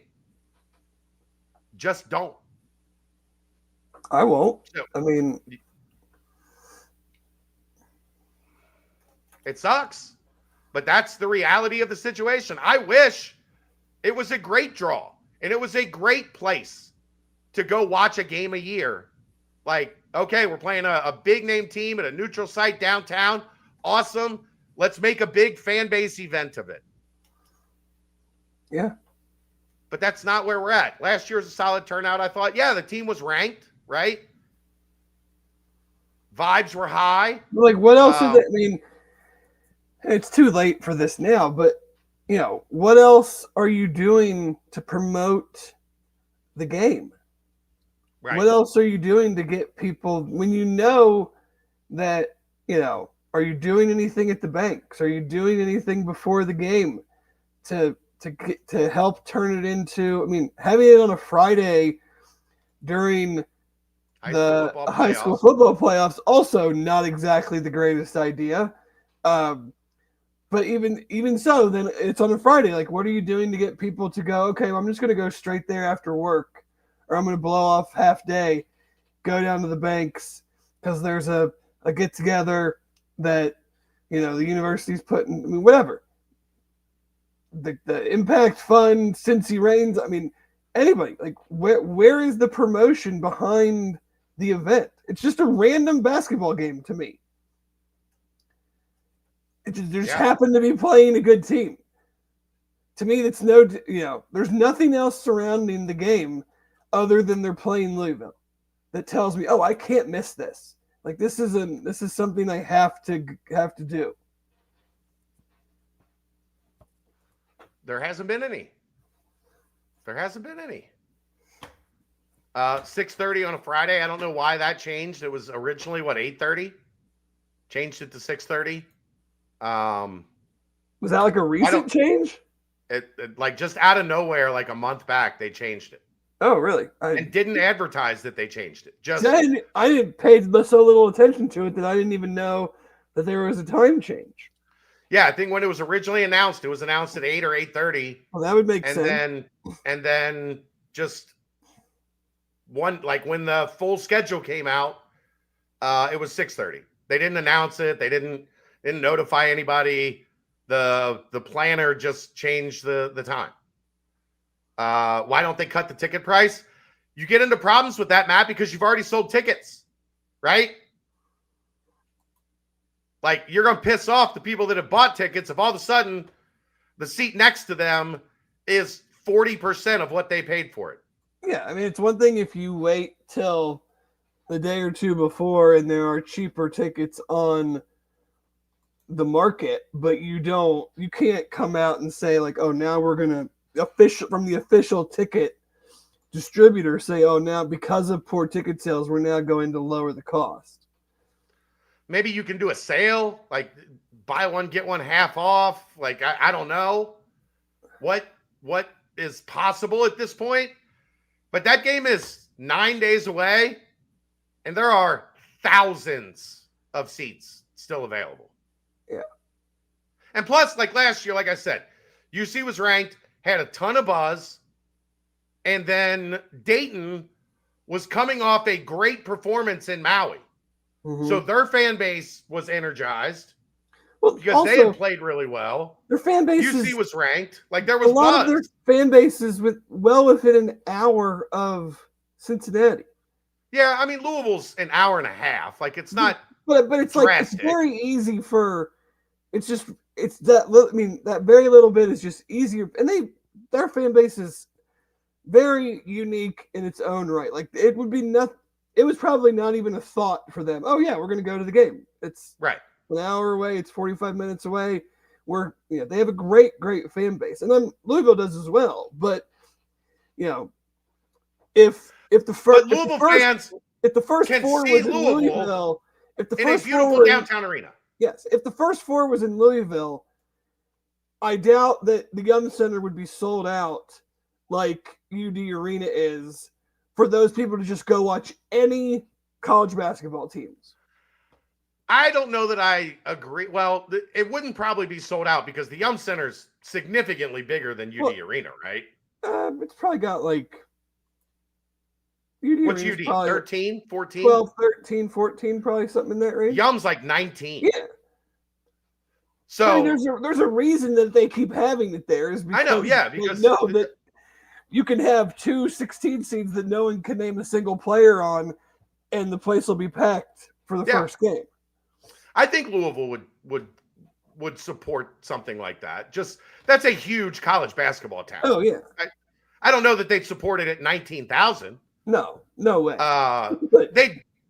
Just don't. I won't. I mean, it sucks, but that's the reality of the situation. I wish it was a great draw and it was a great place to go watch a game a year. Like, okay, we're playing a big name team at a neutral site downtown. Awesome. Let's make a big fan base event of it. Yeah. But that's not where we're at. Last year was a solid turnout. I thought, yeah, the team was ranked, right? Vibes were high. Like, what else is it? I mean, it's too late for this now, but what else are you doing to promote the game? Right. What else are you doing to get people when you know that, are you doing anything at the banks? Are you doing anything before the game to help turn it into, I mean, having it on a Friday during the high school football playoffs, also not exactly the greatest idea. But even so, then it's on a Friday. Like, what are you doing to get people to go, okay, well, I'm just going to go straight there after work, or I'm going to blow off half day, go down to the banks because there's a get-together that, the university's putting, I mean, whatever. The Impact Fund, Cincy Reigns, I mean, anybody. Like, where is the promotion behind the event? It's just a random basketball game to me. It just happened to be playing a good team. To me, that's there's nothing else surrounding the game other than they're playing Louisville that tells me, oh, I can't miss this. Like, this is something I have to do. There hasn't been any. 6:30 on a Friday. I don't know why that changed. It was originally 8:30. Changed it to 6:30. Was that like a recent change? It like just out of nowhere, like a month back, they changed it. Oh, really? And didn't advertise that they changed it. Just I didn't pay so little attention to it that I didn't even know that there was a time change. Yeah, I think when it was originally announced, it was announced at 8 or 8:30. Well, that would make sense. And then just when the full schedule came out, it was 6:30. They didn't announce it. They didn't notify anybody. The planner just changed the time. Why don't they cut the ticket price? You get into problems with that, Matt, because you've already sold tickets, right? Like, you're going to piss off the people that have bought tickets if all of a sudden the seat next to them is 40% of what they paid for it. Yeah, I mean, it's one thing if you wait till the day or two before and there are cheaper tickets on the market, but you can't come out and say, like, oh, now we're going to from the official ticket distributor say, oh, now because of poor ticket sales, we're now going to lower the cost. Maybe you can do a sale, like buy one, get one half off. Like, I don't know what is possible at this point, but that game is 9 days away and there are thousands of seats still available. Yeah. And plus, like last year, like I said, UC was ranked, had a ton of buzz, and then Dayton was coming off a great performance in Maui. Mm-hmm. So their fan base was energized because they had played really well. Their fan base was ranked. Like, there was a lot of their fan bases well within an hour of Cincinnati. Yeah, I mean, Louisville's an hour and a half. Like, it's not. But it's drastic. Like, it's very easy for. That very little bit is just easier, and their fan base is very unique in its own right. Like, it would be nothing. It was probably not even a thought for them. Oh yeah, we're going to go to the game. It's right. An hour away. It's 45 minutes away. They have a great fan base, and then Louisville does as well. But if the first four was in Louisville, if the first four were downtown arena, yes, if the first four was in Louisville, I doubt that the Yum Center would be sold out like UD Arena is for those people to just go watch any college basketball teams. I don't know that I agree. Well, it wouldn't probably be sold out because the Yum Center's significantly bigger than UD Arena, right? It's probably got like UD what's UD? 13, 14? 12, 13, 14, probably something in that range. Yum's like 19. Yeah. So I mean, there's a reason that they keep having it there is because I know, yeah, because they know that you can have 2 16 seeds that no one can name a single player on, and the place will be packed for the first game. I think Louisville would support something like that. Just that's a huge college basketball town. Oh yeah. I don't know that they'd support it at 19,000. No way.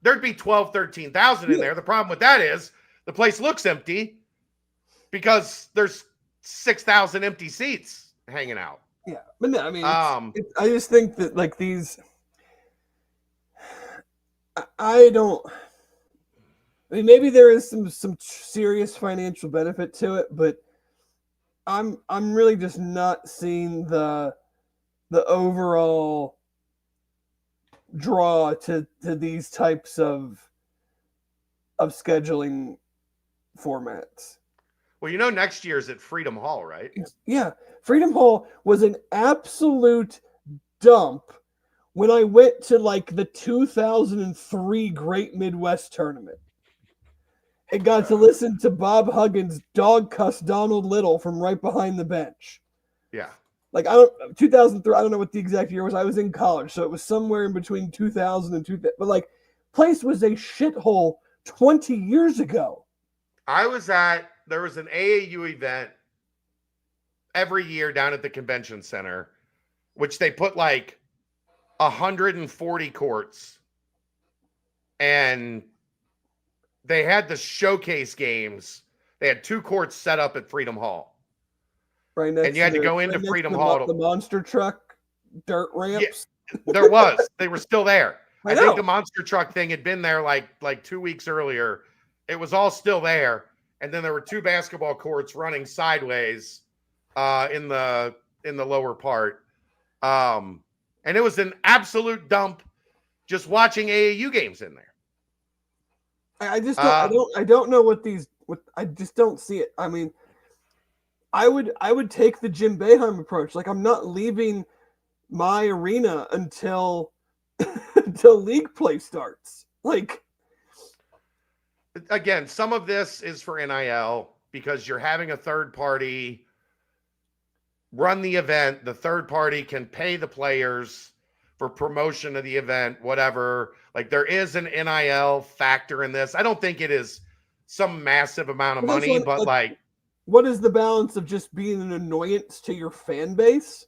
there'd be 12, 13,000 in there. The problem with that is the place looks empty because there's 6,000 empty seats hanging out. Yeah, but no, I mean, I just think that like these, I mean, maybe there is some serious financial benefit to it, but I'm really just not seeing the overall draw to these types of scheduling formats. Well, next year's at Freedom Hall, right? Yeah. Freedom Hall was an absolute dump when I went to like the 2003 Great Midwest Tournament and got to listen to Bob Huggins dog cuss Donald Little from right behind the bench. Yeah. Like 2003, I don't know what the exact year was. I was in college, so it was somewhere in between 2000 and 2000. But like, place was a shithole 20 years ago. There was an AAU event every year down at the convention center, which they put like 140 courts, and they had the showcase games. They had 2 courts set up at Freedom Hall. Right next and you had to go into Freedom Hall. The monster truck dirt ramps. Yeah, there was. They were still there. I think the monster truck thing had been there like 2 weeks earlier. It was all still there. And then there were 2 basketball courts running sideways in the lower part. And it was an absolute dump just watching AAU games in there. I just don't, I don't know what I just don't see it. I mean, I would take the Jim Boeheim approach. Like, I'm not leaving my arena until league play starts. Like, again, some of this is for NIL because you're having a third party run the event. The third party can pay the players for promotion of the event, whatever. Like, there is an NIL factor in this. I don't think it is some massive amount of money, but like, what is the balance of just being an annoyance to your fan base?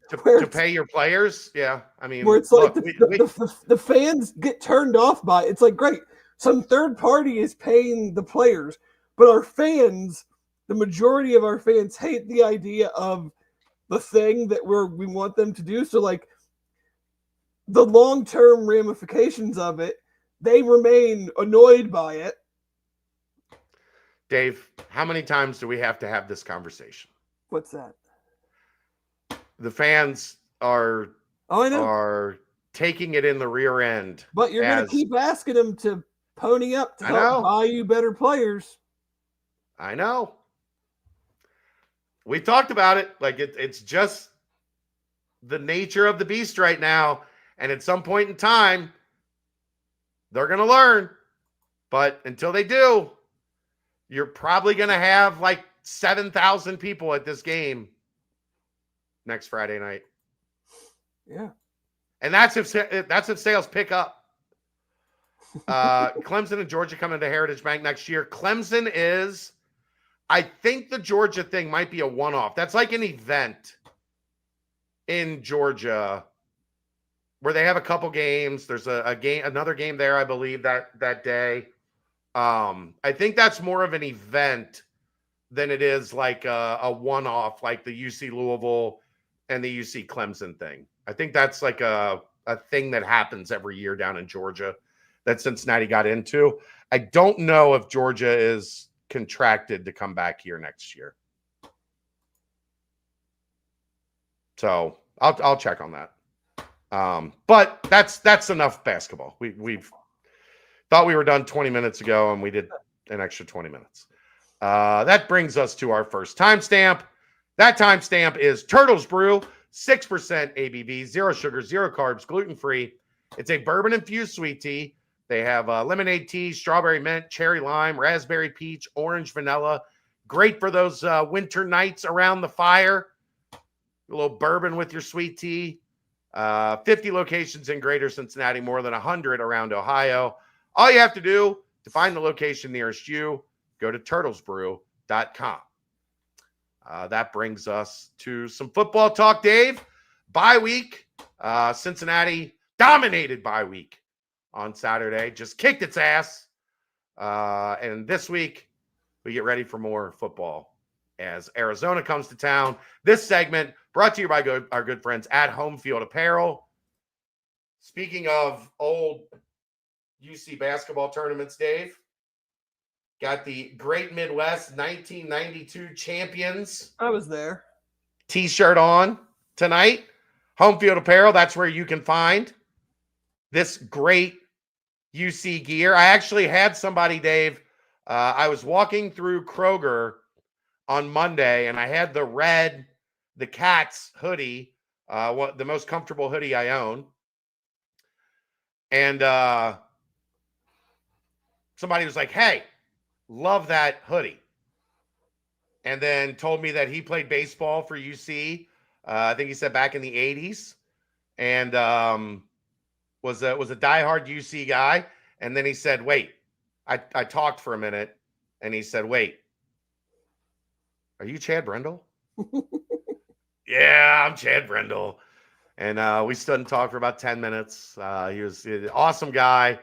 to pay your players? Yeah. I mean, where it's like the fans get turned off by it. It's like, great, some third party is paying the players, but our fans, the majority of our fans hate the idea of the thing that we want them to do. So like the long-term ramifications of it, they remain annoyed by it. Dave, how many times do we have to have this conversation? What's that? The fans are taking it in the rear end. But you're going to keep asking them to pony up to help buy you better players. I know. We talked about it. Like, it's just the nature of the beast right now. And at some point in time, they're going to learn. But until they do, you're probably going to have like 7,000 people at this game next Friday night. Yeah. And that's if sales pick up. Clemson and Georgia come into Heritage Bank next year. Clemson is, I think the Georgia thing might be a one-off. That's like an event in Georgia where they have a couple games. There's another game there, I believe, that day. I think that's more of an event than it is like a one-off, like the UC Louisville and the UC Clemson thing. I think that's like a thing that happens every year down in Georgia that Cincinnati got into. I don't know if Georgia is contracted to come back here next year. So I'll check on that. But that's enough basketball. We've thought we were done 20 minutes ago, and we did an extra 20 minutes. That brings us to our first timestamp. That timestamp is Turtles Brew, 6% ABV, 0 sugar, 0 carbs, gluten-free. It's a bourbon-infused sweet tea. They have lemonade tea, strawberry mint, cherry lime, raspberry peach, orange vanilla. Great for those winter nights around the fire. A little bourbon with your sweet tea. 50 locations in Greater Cincinnati, more than 100 around Ohio. All you have to do to find the location nearest you, go to turtlesbrew.com. That brings us to some football talk, Dave. Bye week. Cincinnati dominated bye week on Saturday. Just kicked its ass. And this week, we get ready for more football as Arizona comes to town. This segment brought to you by our good friends at Homefield Apparel. Speaking of old UC basketball tournaments, Dave, got the Great Midwest 1992 champions. I was there. T-shirt on tonight. Homefield Apparel, that's where you can find this great UC gear. I actually had somebody, Dave, I was walking through Kroger on Monday, and I had the Cats hoodie, the most comfortable hoodie I own. And somebody was like, hey, love that hoodie. And then told me that he played baseball for UC. I think he said back in the 80s. And was a diehard UC guy. And then he said, wait, I talked for a minute. And he said, wait, are you Chad Brendel? Yeah, I'm Chad Brendel. And we stood and talked for about 10 minutes. He was an awesome guy.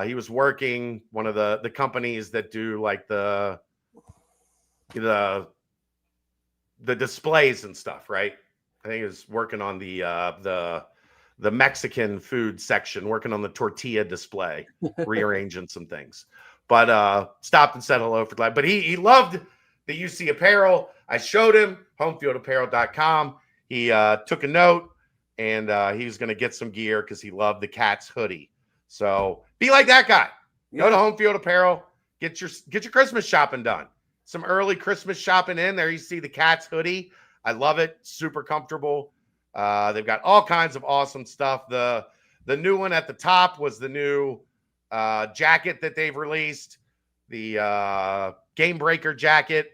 He was working one of the companies that do like the displays and stuff, right? I think he was working on the Mexican food section, working on the tortilla display, rearranging some things. But stopped and said hello for life. But he loved the UC apparel. I showed him homefieldapparel.com. He took a note, and he was going to get some gear because he loved the Cats hoodie. So be like that guy. Go to Homefield Apparel. Get your Christmas shopping done. Some early Christmas shopping in there. You see the Cats hoodie. I love it. Super comfortable. They've got all kinds of awesome stuff. The new one at the top was the new jacket that they've released. The Game Breaker jacket.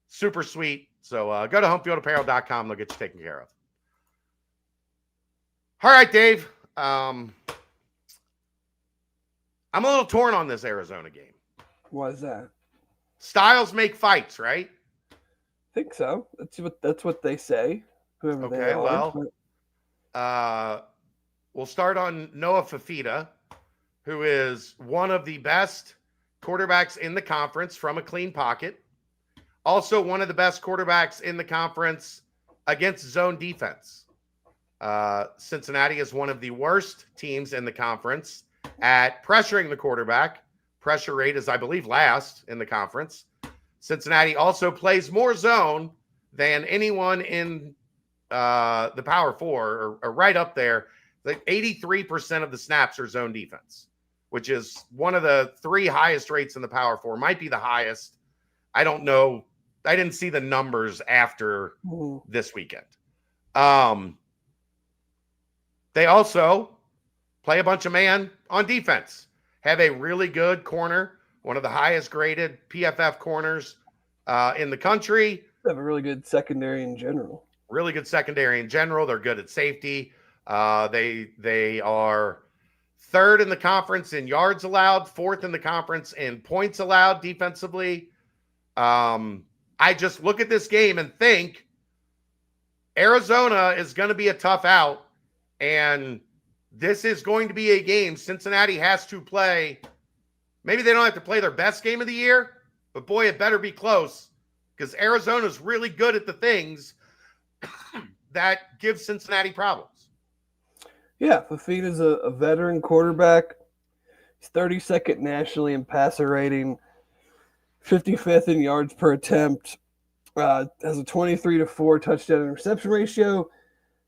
Super sweet. So go to homefieldapparel.com. They'll get you taken care of. All right, Dave. I'm a little torn on this Arizona game. Why is that? Styles make fights, right? I think so. That's what they say. Whoever they are. Well, we'll start on Noah Fafita, who is one of the best quarterbacks in the conference from a clean pocket. Also one of the best quarterbacks in the conference against zone defense. Cincinnati is one of the worst teams in the conference at pressuring the quarterback. Pressure rate is, I believe, last in the conference. Cincinnati also plays more zone than anyone in the Power Four, or right up there. Like 83% of the snaps are zone defense, which is one of the 3 highest rates in the Power Four. Might be the highest. I don't know. I didn't see the numbers after this weekend. They also play a bunch of man on defense. Have a really good corner, one of the highest graded PFF corners in the country. They have a really good secondary in general. Really good secondary in general. They're good at safety. They are 3rd in the conference in yards allowed, 4th in the conference in points allowed defensively. I just look at this game and think Arizona is going to be a tough out, and this is going to be a game Cincinnati has to play. Maybe they don't have to play their best game of the year, but boy, it better be close, because Arizona's really good at the things that give Cincinnati problems. Yeah, Fafita's a veteran quarterback. He's 32nd nationally in passer rating, 55th in yards per attempt, has a 23-4 touchdown interception ratio.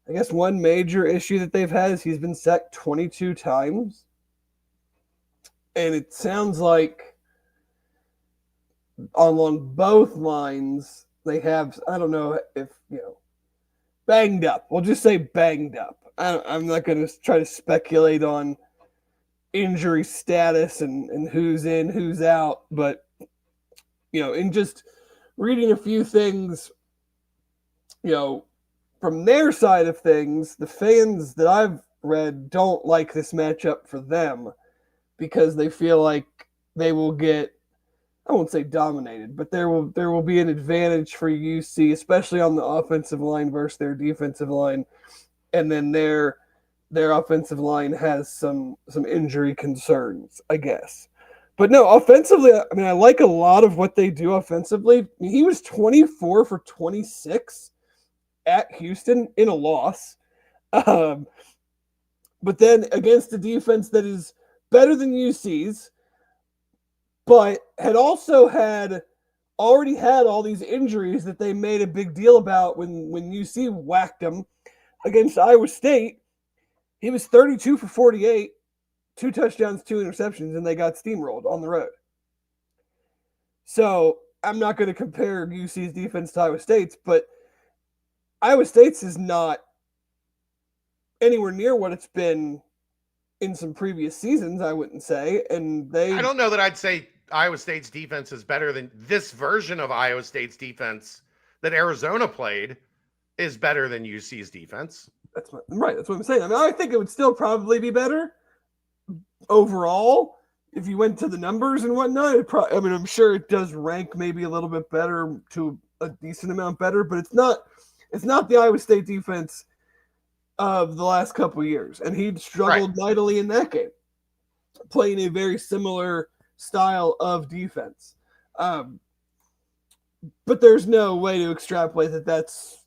I guess one major issue that they've had is he's been sacked 22 times. And it sounds like along both lines, they have, I don't know if, banged up. We'll just say banged up. I'm not going to try to speculate on injury status and who's in, who's out. But, in just reading a few things, from their side of things, the fans that I've read don't like this matchup for them because they feel like they will get, I won't say dominated, but there will be an advantage for UC, especially on the offensive line versus their defensive line. And then their their offensive line has some injury concerns, I guess. But no, offensively, I mean, I like a lot of what they do offensively. I mean, he was 24 for 26 at Houston in a loss. But then against a defense that is better than UC's, but had already had all these injuries that they made a big deal about when UC whacked them against Iowa State. He was 32 for 48, 2 touchdowns, 2 interceptions, and they got steamrolled on the road. So I'm not going to compare UC's defense to Iowa State's, but Iowa State's is not anywhere near what it's been in some previous seasons, I wouldn't say. And I don't know that I'd say Iowa State's defense is better than this version of Iowa State's defense that Arizona played is better than UC's defense. That's what I'm saying. I mean, I think it would still probably be better overall if you went to the numbers and whatnot. I'm sure it does rank maybe a little bit better to a decent amount better, but it's not the Iowa State defense of the last couple of years. And he struggled mightily in that game, playing a very similar style of defense. But there's no way to extrapolate that that's,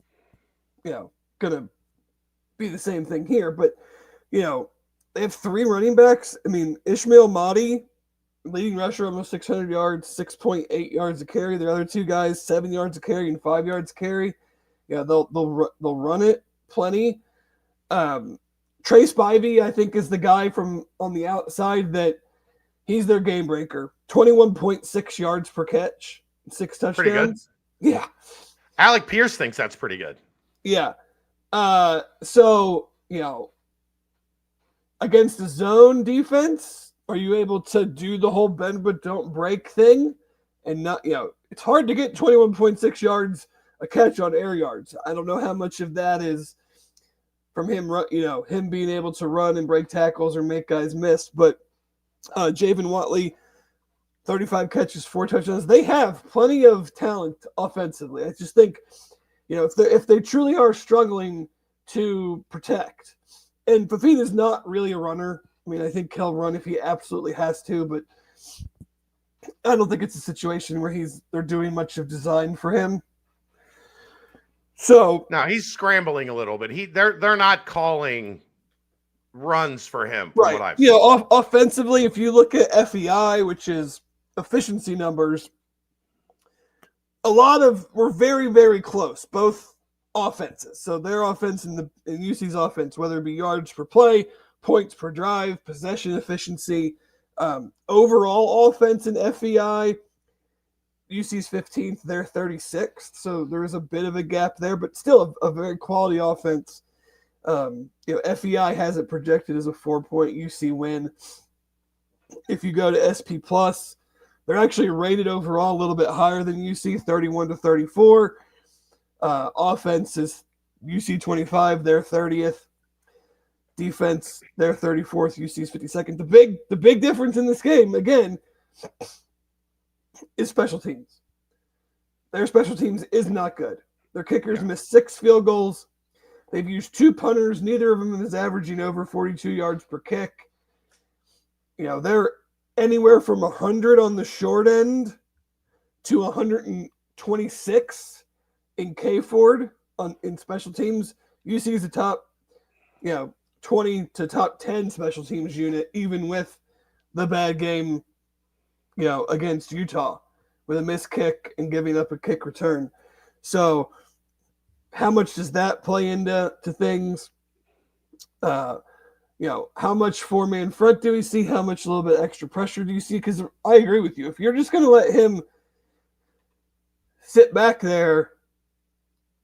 going to be the same thing here. But, they have 3 running backs. I mean, Ishmael Mahdi, leading rusher, almost 600 yards, 6.8 yards a carry. The other 2 guys, 7 yards a carry and 5 yards a carry. Yeah, they'll run it plenty. Trey Spivey, I think, is the guy from on the outside that he's their game breaker. 21.6 yards per catch, 6 touchdowns. Pretty good. Yeah. Alec Pierce thinks that's pretty good. Yeah. So, against the zone defense, are you able to do the whole bend but don't break thing? And not, it's hard to get 21.6 yards a catch on air yards. I don't know how much of that is from him, him being able to run and break tackles or make guys miss. But Javen Watley, 35 catches, 4 touchdowns. They have plenty of talent offensively. I just think, if they truly are struggling to protect, and Fafita's not really a runner. I mean, I think he'll run if he absolutely has to, but I don't think it's a situation where they're doing much of design for him. So now he's scrambling a little bit. They're not calling runs for him. Right. What I've seen. Offensively, if you look at FEI, which is efficiency numbers, we're very, very close, both offenses. So their offense and UC's offense, whether it be yards per play, points per drive, possession efficiency, overall offense in FEI, UC's 15th, they're 36th. So there is a bit of a gap there, but still a very quality offense. FEI has it projected as a 4-point UC win. If you go to SP Plus, they're actually rated overall a little bit higher than UC, 31-34. Offense is UC 25, they're 30th. Defense, they're 34th, UC's 52nd. The big difference in this game, again, is special teams. Their special teams is not good. Their kickers missed 6 field goals. They've used 2 punters. Neither of them is averaging over 42 yards per kick. They're anywhere from 100 on the short end to 126 in K-Ford in special teams. UC is the top, 20 to top 10 special teams unit, even with the bad game, against Utah with a missed kick and giving up a kick return. So how much does that play into things? How much 4-man front do we see? How much a little bit extra pressure do you see? Because I agree with you. If you're just going to let him sit back there,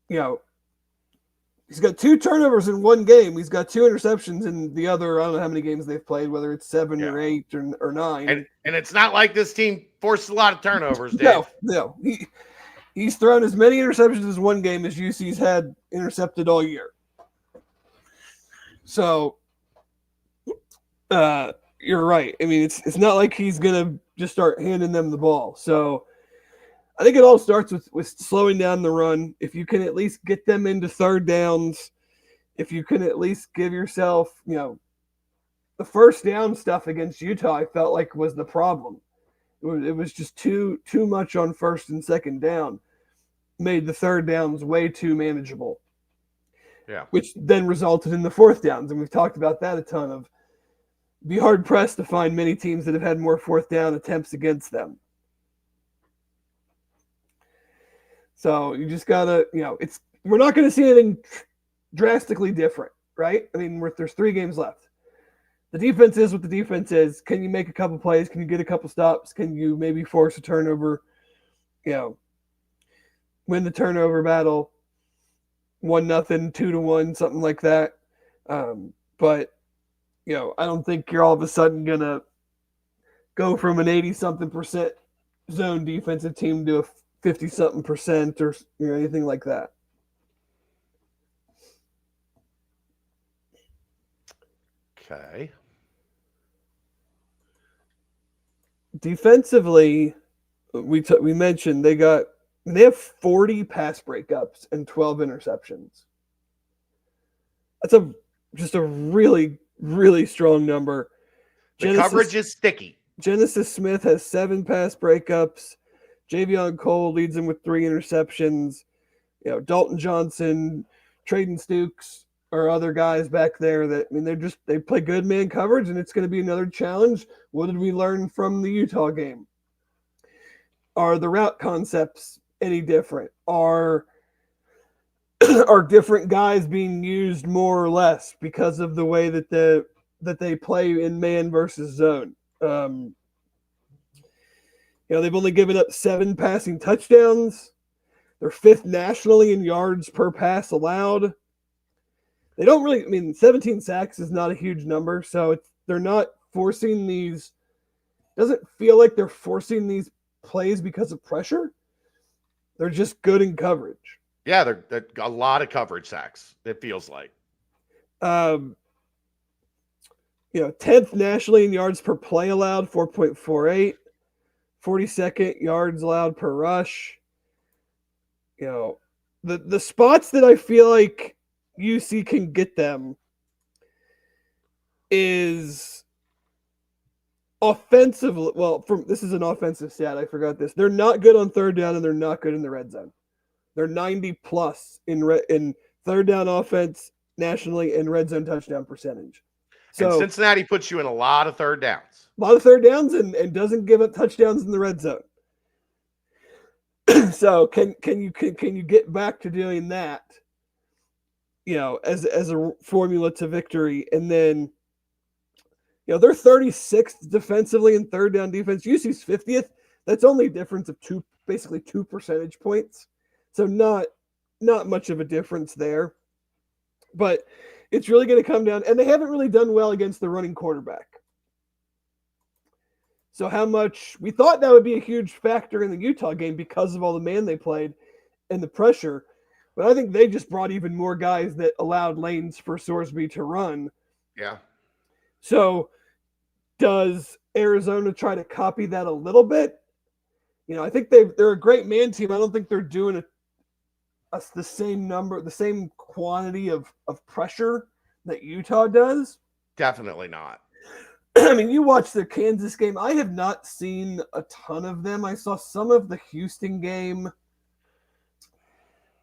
he's got 2 turnovers in one game. He's got 2 interceptions in the other, I don't know how many games they've played, whether it's 7 or 8 or 9. And it's not like this team forced a lot of turnovers, Dave. No. He's thrown as many interceptions as one game as UC's had intercepted all year. So, you're right. I mean, it's not like he's going to just start handing them the ball. So, I think it all starts with slowing down the run. If you can at least get them into third downs, if you can at least give yourself, the first down stuff against Utah, I felt like was the problem. It was just too much on first and second down, made the third downs way too manageable. Yeah. Which then resulted in the fourth downs, and we've talked about that a ton. Of be hard pressed to find many teams that have had more fourth down attempts against them. So you just gotta, we're not going to see anything drastically different, right? I mean, there's 3 games left. The defense is what the defense is. Can you make a couple plays? Can you get a couple stops? Can you maybe force a turnover? Win the turnover battle, 1-0, 2-1, something like that. But I don't think you're all of a sudden gonna go from an 80-something% zone defensive team to a 50-something% or anything like that. Okay. Defensively, we mentioned they have 40 pass breakups and 12 interceptions. That's just a really, really strong number. The coverage is sticky. Genesis Smith has 7 pass breakups. Javion Cole leads them with 3 interceptions. Dalton Johnson, Traden Stukes are other guys back there that, they play good man coverage, and it's going to be another challenge. What did we learn from the Utah game? Are the route concepts any different? Are different guys being used more or less because of the way that they play in man versus zone? They've only given up 7 passing touchdowns. They're 5th nationally in yards per pass allowed. They don't really, 17 sacks is not a huge number, so they're not forcing these. Doesn't feel like they're forcing these plays because of pressure. They're just good in coverage. Yeah, they're a lot of coverage sacks, it feels like. 10th nationally in yards per play allowed, 4.48. 42nd yards allowed per rush. The spots that I feel like UC can get them is offensively. Well, this is an offensive stat. I forgot this. They're not good on third down, and they're not good in the red zone. They're 90 plus in third down offense nationally and red zone touchdown percentage. So and Cincinnati puts you in a lot of third downs. A lot of third downs and doesn't give up touchdowns in the red zone. So can you get back to doing that? As a formula to victory, and then they're 36th defensively in third down defense. UC's 50th. That's only a difference of basically 2 percentage points. So not much of a difference there. But it's really going to come down, and they haven't really done well against the running quarterback. So how much we thought that would be a huge factor in the Utah game because of all the man they played and the pressure. But I think they just brought even more guys that allowed lanes for Sorsby to run. Yeah. So does Arizona try to copy that a little bit? I think they're a great man team. I don't think they're doing the same quantity of pressure that Utah does. Definitely not. You watched the Kansas game. I have not seen a ton of them. I saw some of the Houston game,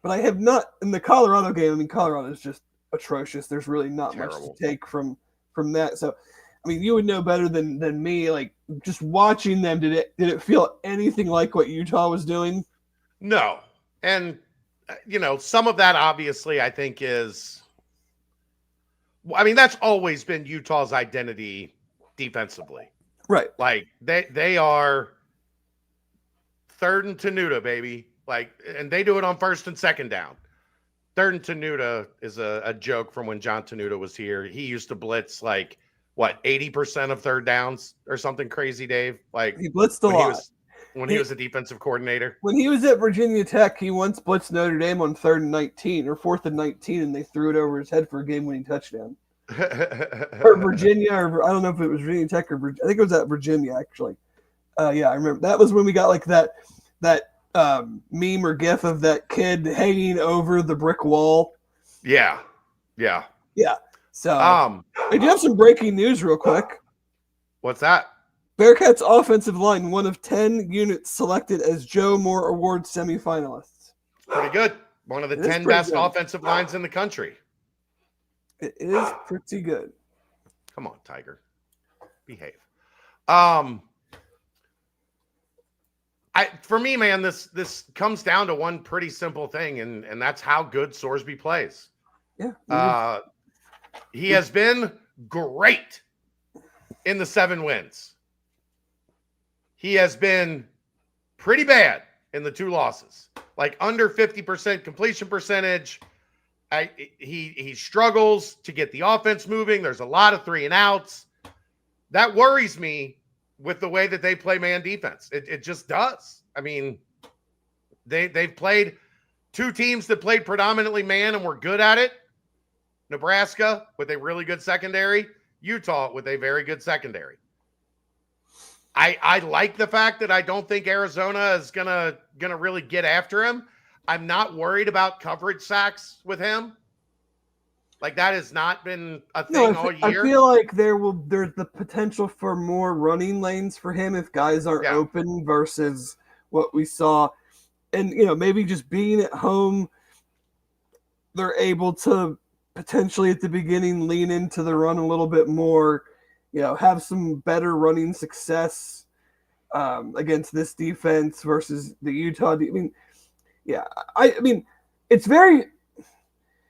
but I have not in the Colorado game. Colorado is just atrocious. There's really not Terrible. much to take from that. So, you would know better than me. Like, just watching them, did it feel anything like what Utah was doing? No. And some of that obviously I think is, that's always been Utah's identity defensively. Right. Like they are 3rd and Tenuta, baby. And they do it on 1st and 2nd down. 3rd and Tenuta is a joke from when John Tenuta was here. He used to blitz 80% of third downs or something crazy, Dave? He blitzed a lot. When he was a defensive coordinator. When he was at Virginia Tech, he once blitzed Notre Dame on 3rd and 19 or 4th and 19, and they threw it over his head for a game-winning touchdown. Or Virginia, or I don't know if it was Virginia Tech or I think it was at Virginia, actually. Yeah, I remember. That was when we got that meme or gif of that kid hanging over the brick wall. Yeah. Yeah. Yeah. So I do have some breaking news real quick. What's that? Bearcats offensive line, one of 10 units selected as Joe Moore Award semifinalists. Pretty good. One of the 10 best offensive lines in the country. It is pretty good. Come on, Tiger. Behave. For me, man, this comes down to one pretty simple thing, and that's how good Sorsby plays. Yeah. He has been great in the 7 wins. He has been pretty bad in the 2 losses, like under 50% completion percentage. He struggles to get the offense moving. There's a lot of 3 and outs. That worries me with the way that they play man defense. It just does. I mean, they've played 2 teams that played predominantly man and were good at it. Nebraska with a really good secondary. Utah with a very good secondary. I like the fact that I don't think Arizona is gonna really get after him. I'm not worried about coverage sacks with him. Like, that has not been a thing all year. I feel like there's the potential for more running lanes for him if guys aren't open versus what we saw. And, maybe just being at home, they're able to potentially at the beginning lean into the run a little bit more, have some better running success against this defense versus the Utah. I mean, it's very.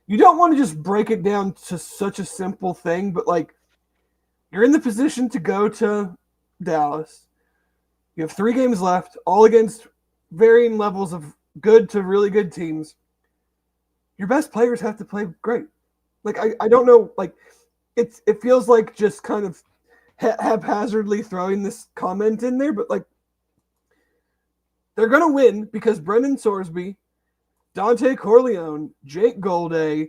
You don't want to just break it down to such a simple thing, but like, you're in the position to go to Dallas. You have 3 games left, all against varying levels of good to really good teams. Your best players have to play great. Like, I don't know, like, it feels like just kind of haphazardly throwing this comment in there, but like, they're going to win because Brendan Sorsby, Dante Corleone, Jake Golday,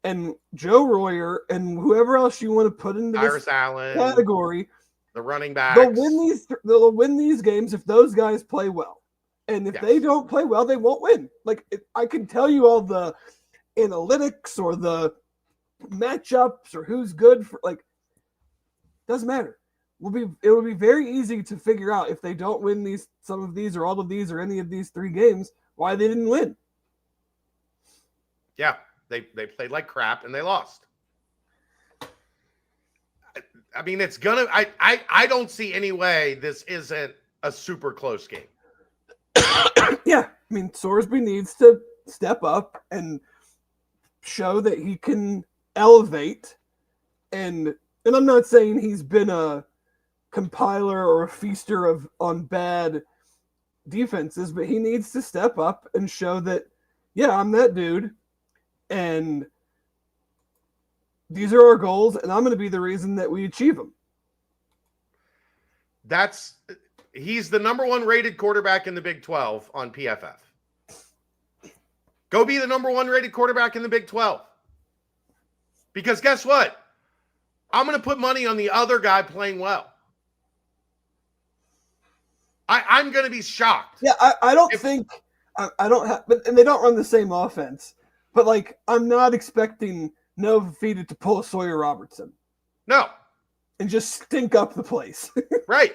and Joe Royer, and whoever else you want to put into this category, the running backs, they'll win these games if those guys play well. And if they don't play well, they won't win. Like, I can tell you all the analytics or the matchups or who's good for, like, doesn't matter. It will be very easy to figure out if they don't win some of these or all of these or any of these 3 games, why they didn't win. Yeah, they played like crap and they lost. I mean, it's gonna. I don't see any way this isn't a super close game. Yeah, I mean, Sorsby needs to step up and show that he can elevate. And I'm not saying he's been a compiler or a feaster on bad defenses, but he needs to step up and show that, yeah, I'm that dude. And these are our goals, and I'm going to be the reason that we achieve them. He's the number 1 rated quarterback in the Big 12 on PFF. Go be the number 1 rated quarterback in the Big 12. Because guess what? I'm going to put money on the other guy playing well. I'm going to be shocked. Yeah, I don't think I don't have, and they don't run the same offense. But, like, I'm not expecting Nova Fida to pull a Sawyer Robertson. No. And just stink up the place. Right.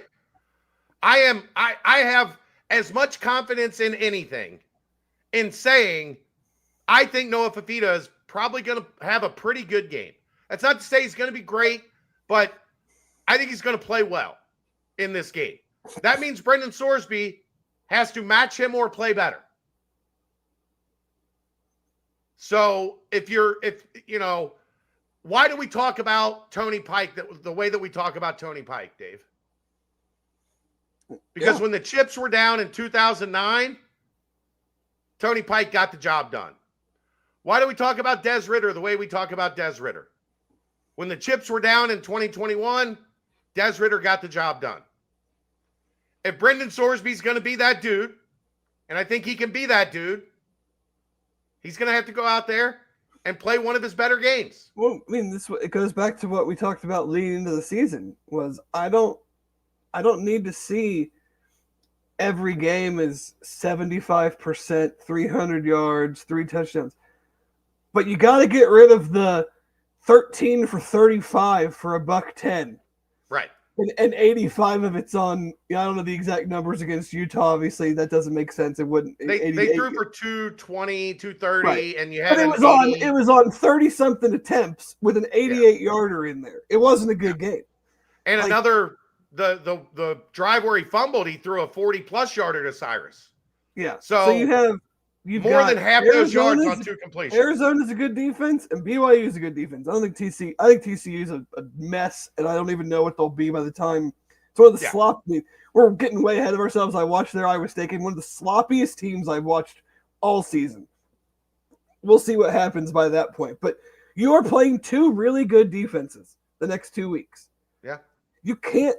I have as much confidence in anything in saying I think Noah Fifita is probably going to have a pretty good game. That's not to say he's going to be great, but I think he's going to play well in this game. That means Brendan Sorsby has to match him or play better. So why do we talk about Tony Pike the way that we talk about Tony Pike, Dave? Because when the chips were down in 2009, Tony Pike got the job done. Why do we talk about Des Ridder the way we talk about Des Ridder? When the chips were down in 2021, Des Ridder got the job done. If Brendan Sorsby's going to be that dude, and I think he can be that dude, he's going to have to go out there and play one of his better games. Well, I mean, it goes back to what we talked about leading into the season. Was I don't need to see every game is 75%, 300 yards, 3 touchdowns. But you got to get rid of the 13 for 35 for $110. Right. And 85 of it's on, I don't know the exact numbers against Utah. Obviously, that doesn't make sense. It wouldn't. They threw for 220, 230, right. and you had but it was on 30-something attempts with an 88-yarder in there. It wasn't a good game. And another, the drive where he fumbled, he threw a 40-plus yarder to Cyrus. Yeah. So you've more than half those yards on 2 completions. Arizona's a good defense, and BYU is a good defense. I think TCU is a mess, and I don't even know what they'll be by the time. It's one of the sloppy. We're getting way ahead of ourselves. I watched their Iowa State game, one of the sloppiest teams I've watched all season. We'll see what happens by that point. But you are playing 2 really good defenses the next 2 weeks. Yeah. You can't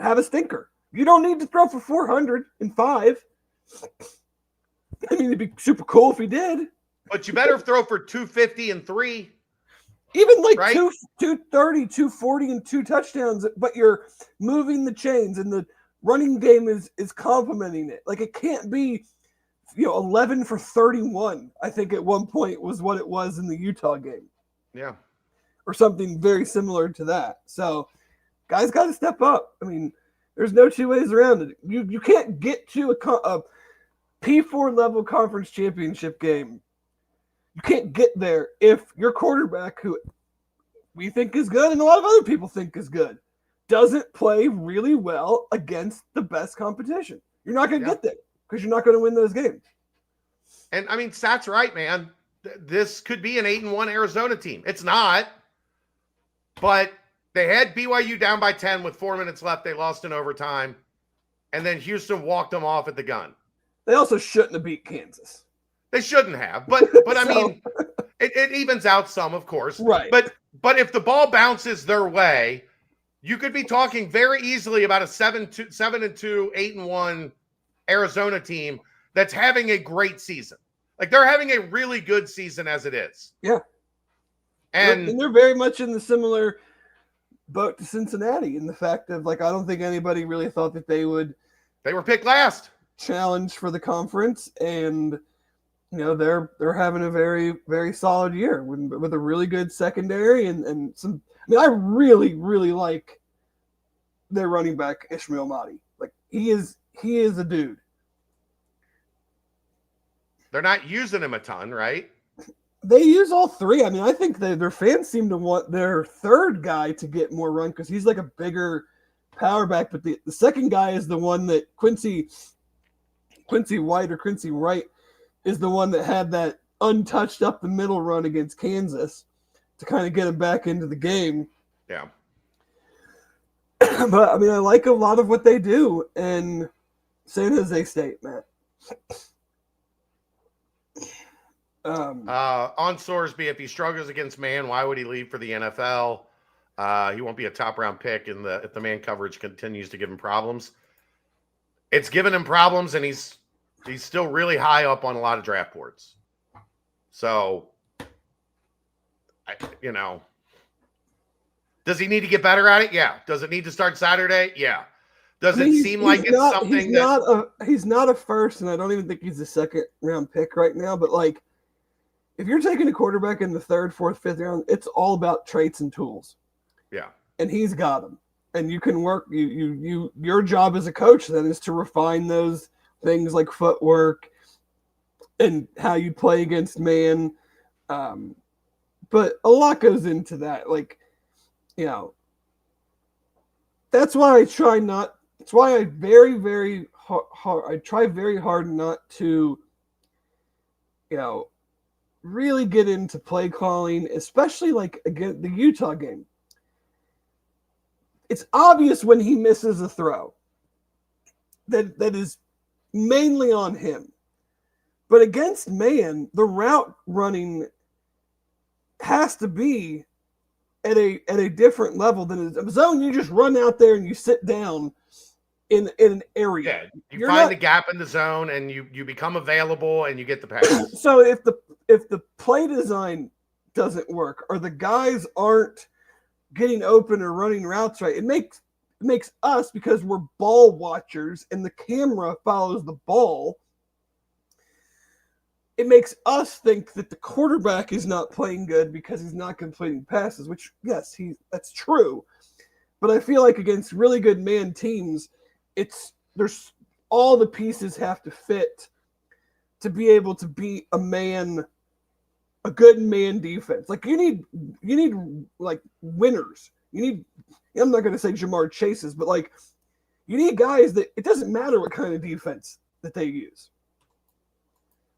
have a stinker. You don't need to throw for 405. I mean, it'd be super cool if he did. But you better throw for 250 and 3. Even like right? 230, 240, and 2 touchdowns, but you're moving the chains, and the running game is complementing it. Like, it can't be, 11 for 31, I think at one point was what it was in the Utah game. Yeah. Or something very similar to that. So, guys got to step up. I mean, there's no 2 ways around it. You can't get to a P4 level conference championship game. You can't get there if your quarterback, who we think is good and a lot of other people think is good, doesn't play really well against the best competition. You're not going to get there because you're not going to win those games. And I mean, Stat's right, man. This could be an 8-1 Arizona team. It's not, but they had BYU down by 10 with 4 minutes left. They lost in overtime, and then Houston walked them off at the gun. They also shouldn't have beat Kansas. They shouldn't have, but I mean, it evens out some, of course. Right. But if the ball bounces their way, you could be talking very easily about a 7-2, 8-1 Arizona team that's having a great season. Like, they're having a really good season as it is. Yeah. And they're very much in the similar boat to Cincinnati in the fact of, like, I don't think anybody really thought that they would. They were picked last. Challenge for the conference, and they're having a very, very solid year with a really good secondary and some. I mean, I really, really like their running back Ishmael Mahdi. Like, he is a dude. They're not using him a ton, right? They use all 3. I mean, I think their fans seem to want their third guy to get more run because he's like a bigger power back. But the second guy is the one that Quincy White or Quincy Wright is the one that had that untouched up the middle run against Kansas to kind of get him back into the game. Yeah. But, I mean, I like a lot of what they do in San Jose State, Matt. On Sorsby, if he struggles against man, why would he leave for the NFL? He won't be a top-round pick if the man coverage continues to give him problems. It's given him problems, and he's still really high up on a lot of draft boards. So, does he need to get better at it? Yeah. Does it need to start Saturday? Yeah. Does it seem like it's something he's not a first, and I don't even think he's a second-round pick right now, but, like, if you're taking a quarterback in the 3rd, 4th, 5th round, it's all about traits and tools. Yeah. And he's got them. And you can work. Your job as a coach then is to refine those things like footwork and how you play against man. But a lot goes into that. Like, that's why I try not. That's why I very, very hard. I try very hard not to, really get into play calling, especially like again the Utah game. It's obvious when he misses a throw that is mainly on him. But against man, the route running has to be at a different level than a zone. You just run out there and you sit down in an area. Yeah, you find the gap in the zone and you become available and you get the pass. So if the play design doesn't work or the guys aren't getting open or running routes right, it makes us, because we're ball watchers and the camera follows the ball, it makes us think that the quarterback is not playing good because he's not completing passes, which, yes, that's true. But I feel like against really good man teams, there's all the pieces have to fit to be able to beat a good man defense. Like you need like winners. I'm not going to say Jamar Chases, but like you need guys that it doesn't matter what kind of defense that they use.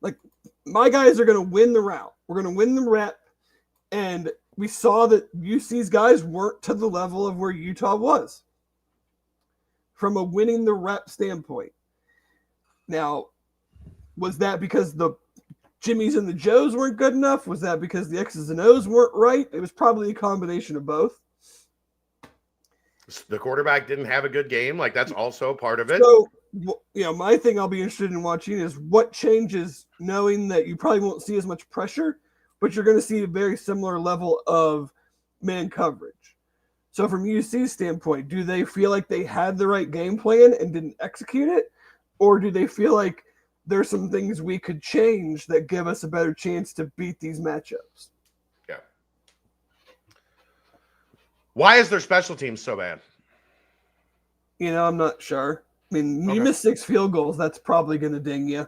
Like my guys are going to win the route. We're going to win the rep. And we saw that UC's guys weren't to the level of where Utah was from a winning the rep standpoint. Now, was that because the Jimmies and the Joes weren't good enough? Was that because the X's and O's weren't right? It was probably a combination of both. The quarterback didn't have a good game. Like, that's also a part of it. So, my thing I'll be interested in watching is what changes knowing that you probably won't see as much pressure, but you're going to see a very similar level of man coverage. So from UC's standpoint, do they feel like they had the right game plan and didn't execute it? Or do they feel like there's some things we could change that give us a better chance to beat these matchups? Yeah. Why is their special teams so bad? I'm not sure. I mean, you miss 6 field goals, that's probably going to ding you.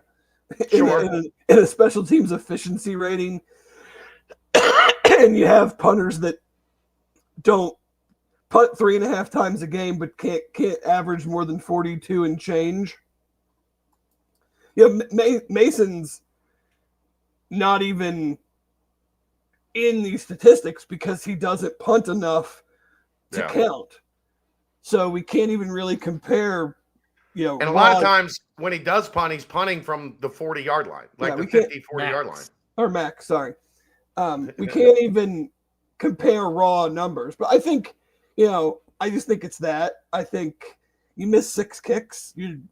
Sure. In a special teams efficiency rating. And you have punters that don't punt 3.5 times a game, but can't average more than 42 and change. Mason's not even in these statistics because he doesn't punt enough to count. So we can't even really compare. And a lot of times when he does punt, he's punting from the 40-yard line, like the 50, 40-yard line. Or max, sorry. We can't even compare raw numbers. But I think, I just think it's that. I think you miss 6 kicks, and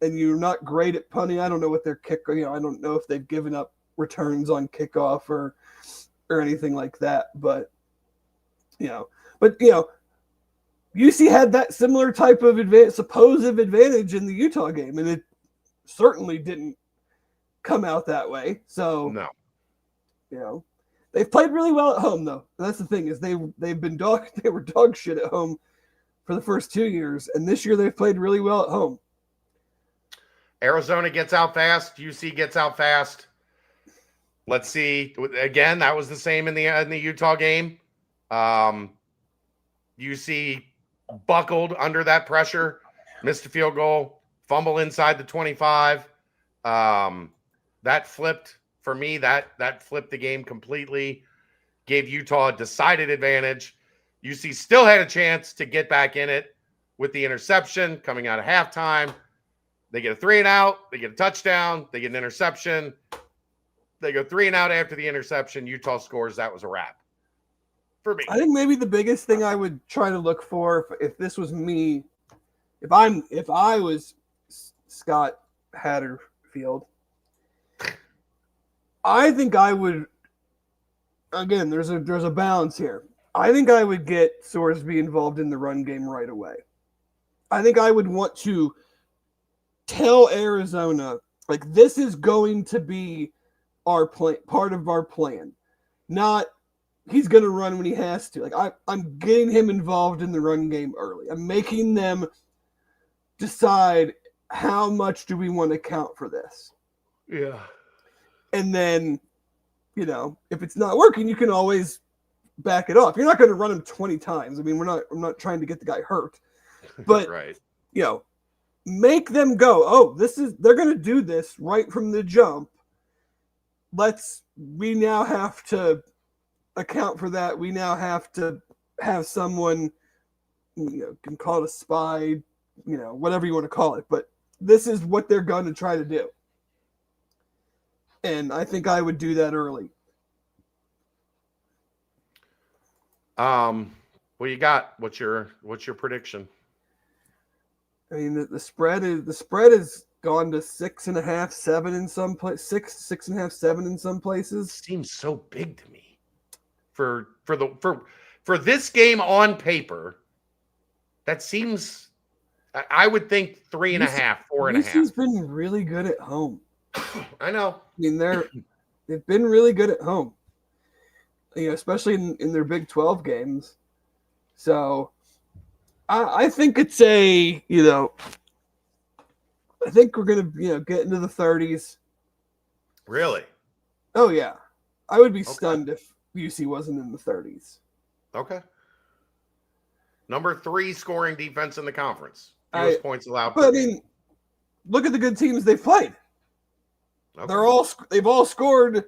you're not great at punting. I don't know what their kick, I don't know if they've given up returns on kickoff or anything like that. But, UC had that similar type of supposed advantage in the Utah game, and it certainly didn't come out that way. So, no. They've played really well at home, though. And that's the thing is they were dog shit at home for the first 2 years, and this year they've played really well at home. Arizona gets out fast. UC gets out fast. Let's see. Again, that was the same in the Utah game. UC buckled under that pressure, missed a field goal, fumble inside the 25. That flipped for me. That flipped the game completely. Gave Utah a decided advantage. UC still had a chance to get back in it with the interception coming out of halftime. They get a 3-and-out. They get a touchdown. They get an interception. They go 3-and-out after the interception. Utah scores. That was a wrap for me. I think maybe the biggest thing I would try to look for if this was me, if I was Scott Hatterfield, I think I would. Again, there's a balance here. I think I would get Sorsby involved in the run game right away. I think I would want to tell Arizona, like, this is going to be our plan, part of our plan. Not he's going to run when he has to. Like, I'm getting him involved in the run game early. I'm making them decide how much do we want to count for this. Yeah. And then, if it's not working, you can always back it off. You're not going to run him 20 times. I mean, I'm not trying to get the guy hurt. But, right. Make them go, they're going to do this right from the jump. We now have to account for that. We now have to have someone, can call it a spy, whatever you want to call it. But this is what they're going to try to do. And I think I would do that early. What you got? What's your prediction? I mean, the spread is gone to 6.5, 7 in some places. 6.5, 7 in some places. Seems so big to me. For this game on paper, that seems. I would think 3.5, 4.5. UC's been really good at home. I know. I mean, they've been really good at home, especially in their Big 12 games. So I think it's I think we're going to, get into the 30s. Really? Oh, yeah. I would be stunned if UC wasn't in the 30s. Okay. Number 3 scoring defense in the conference. Fewest points allowed. But I mean, look at the good teams they've played. Okay. They've all scored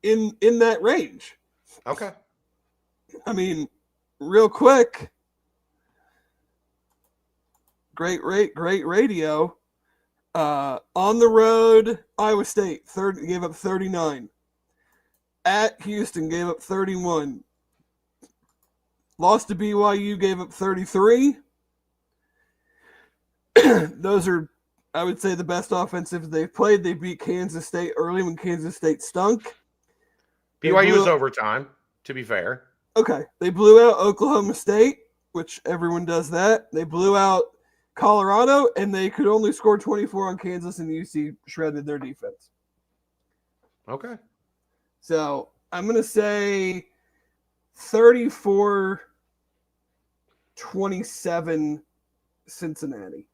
in that range. Okay. I mean, real quick, great radio. On the road, Iowa State gave up 39. At Houston, gave up 31. Lost to BYU, gave up 33. Those are, I would say, the best offensive they've played. They beat Kansas State early when Kansas State stunk. BYU's overtime, to be fair. Okay. They blew out Oklahoma State, which everyone does that. They blew out Colorado, and they could only score 24 on Kansas, and UC shredded their defense. Okay. So I'm going to say 34-27 Cincinnati.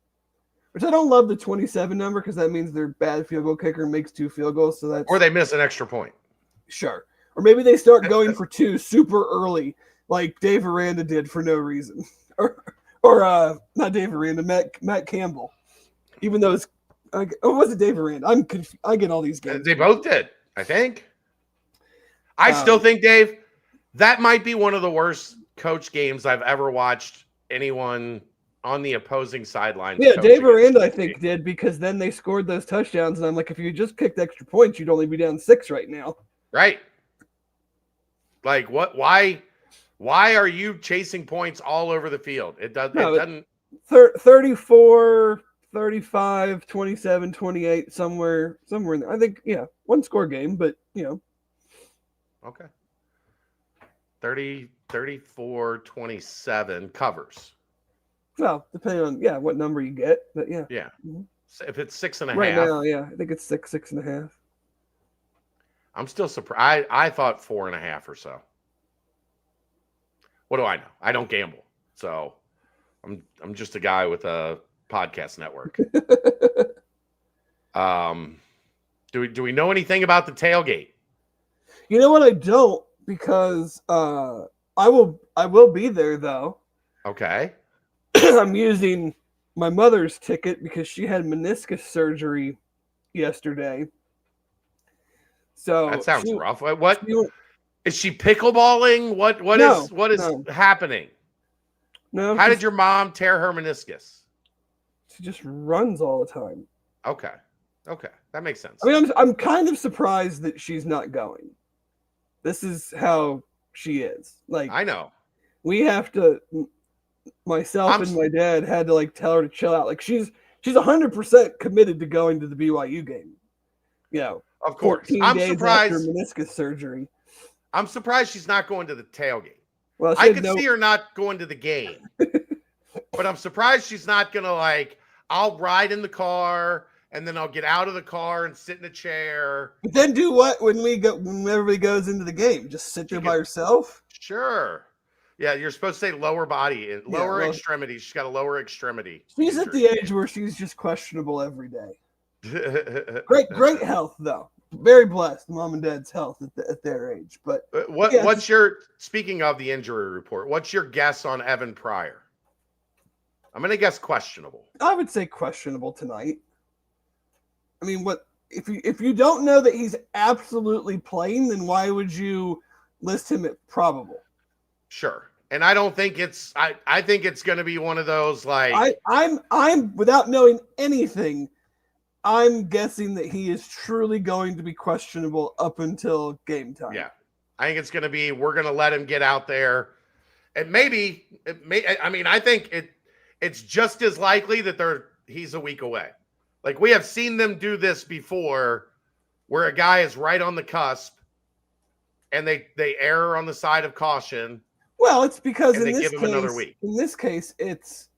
Which I don't love the 27 number because that means their bad field goal kicker makes 2 field goals. Or they miss an extra point. Sure. Or maybe they start going for 2 super early, like Dave Aranda did for no reason. or not Dave Aranda, Matt Campbell. Even though it wasn't Dave Aranda. I get all these games. They both did, I think. I still think, Dave, that might be one of the worst coach games I've ever watched anyone on the opposing sideline. Yeah, Dave Aranda, I think, did, because then they scored those touchdowns, and I'm like, if you just kicked extra points, you'd only be down 6 right now. Right. Like, what? Why are you chasing points all over the field? It doesn't. 34, 35, 27, 28, somewhere in there. I think, one score game, but, Okay. 34, 27 covers. Well, depending on what number you get, but yeah. Yeah. Mm-hmm. If it's 6.5. Right now, I think it's 6.5. I'm still surprised. I thought 4.5 or so. What do I know? I don't gamble, so I'm just a guy with a podcast network. Do we know anything about the tailgate? You know what? I don't, because I will be there though. Okay. I'm using my mother's ticket because she had meniscus surgery yesterday. So that sounds rough. What is she pickleballing? What is happening? No. How did your mom tear her meniscus? She just runs all the time. Okay, that makes sense. I mean, I'm kind of surprised that she's not going. This is how she is. Like, I know. We have to. Myself and my dad had to tell her to chill out. Like, she's 100% committed to going to the BYU game. Of course. 14 I'm days surprised after meniscus surgery. I'm surprised she's not going to the tailgate. Well, I could see her not going to the game, but I'm surprised she's not gonna I'll ride in the car and then I'll get out of the car and sit in a chair. But then do what when everybody goes into the game? Just sit there by herself? Sure. Yeah, you're supposed to say lower body, extremity. She's got a lower extremity. She's at the age where she's just questionable every day. Great health though. Very blessed, mom and dad's health at their age. But what's your, speaking of the injury report, what's your guess on Evan Pryor? I'm going to guess questionable. I would say questionable tonight. I mean, if you don't know that he's absolutely playing, then why would you list him at probable? Sure. And I don't think I think it's going to be one of those I'm without knowing anything, I'm guessing that he is truly going to be questionable up until game time. Yeah. I think it's going to be, we're going to let him get out there. And I think it's just as likely that he's a week away. Like, we have seen them do this before where a guy is right on the cusp and they err on the side of caution. Well, it's because in this case, it's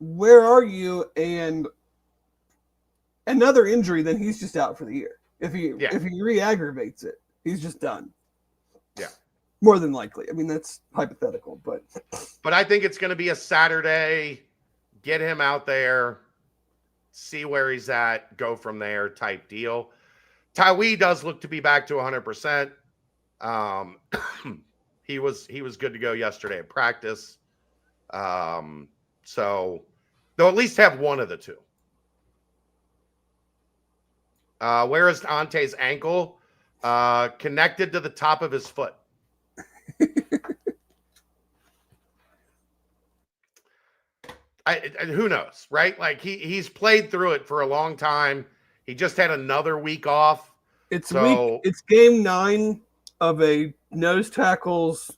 where are you and another injury, then he's just out for the year. If he Yeah. re-aggravates it, he's just done. Yeah. More than likely. I mean, that's hypothetical, but I think it's going to be a Saturday. Get him out there, see where he's at, go from there type deal. Tywee does look to be back to 100%. He was good to go yesterday at practice. So they'll at least have one of the two. Where is Ante's ankle? Connected to the top of his foot. Who knows, right? Like he's played through it for a long time. He just had another week off. It's game 9 of a nose tackles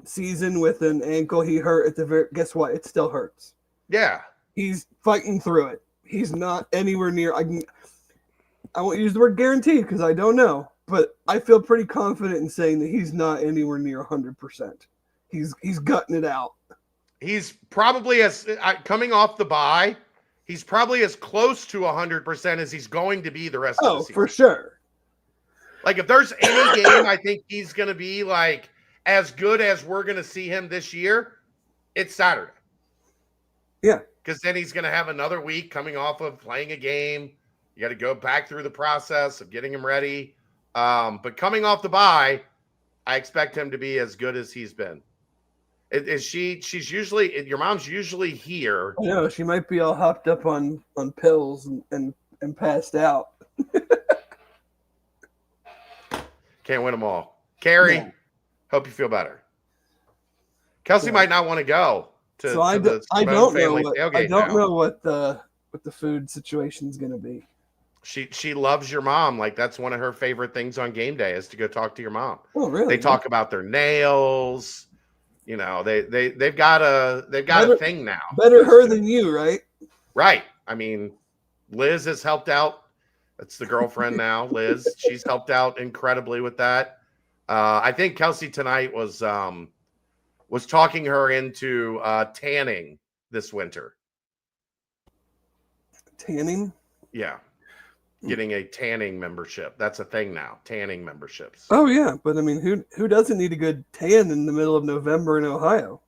season with an ankle he hurt at the very. Guess what? It still hurts. Yeah, he's fighting through it. He's not anywhere near. I won't use the word guarantee because I don't know, but I feel pretty confident in saying that he's not anywhere near 100%. He's gutting it out. He's probably coming off the bye. He's probably as close to 100% as he's going to be the rest of the season. Oh, for sure. Like if there's any game I think he's going to be like as good as we're going to see him this year, it's Saturday. Yeah. Because then he's going to have another week coming off of playing a game. You got to go back through the process of getting him ready. But coming off the bye, I expect him to be as good as he's been. She's usually, your mom's usually here. I know, she might be all hopped up on pills and passed out. Can't win them all. Carrie, hope you feel better. Kelsey might not want to go to, so I the don't family know tailgate. I don't know what the food situation is going to be. She loves your mom. Like that's one of her favorite things on game day is to go talk to your mom. Oh, really? They talk about their nails. You know, they've got a thing now. Better her than you, right? Right. I mean, Liz has helped out. That's the girlfriend now, Liz. She's helped out incredibly with that. I think Kelsey tonight was talking her into tanning this winter. Tanning? Yeah. Getting a tanning membership. That's a thing now. Tanning memberships. Oh yeah, but I mean, who doesn't need a good tan in the middle of November in Ohio?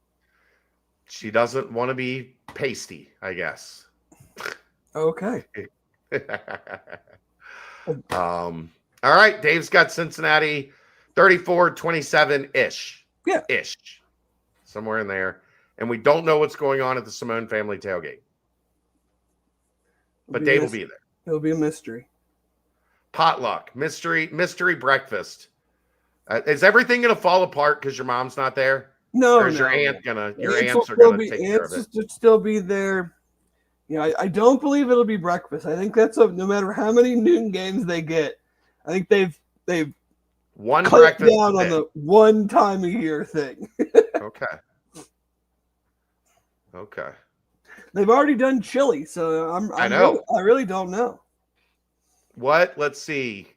She doesn't want to be pasty, I guess. Okay. All right, Dave's got Cincinnati 34-27-ish. Yeah. Ish. Somewhere in there. And we don't know what's going on at the Simone family tailgate. But Dave will be there. It'll be a mystery. Potluck, mystery breakfast. Is everything going to fall apart because your mom's not there? No, or is no. Your aunts are going to take care of it? Will still be there. You know, I don't believe it'll be breakfast. I think that's no matter how many noon games they get. I think they've one cut breakfast down on the one time a year thing. Okay. They've already done chili, so I really don't know. What? Let's see.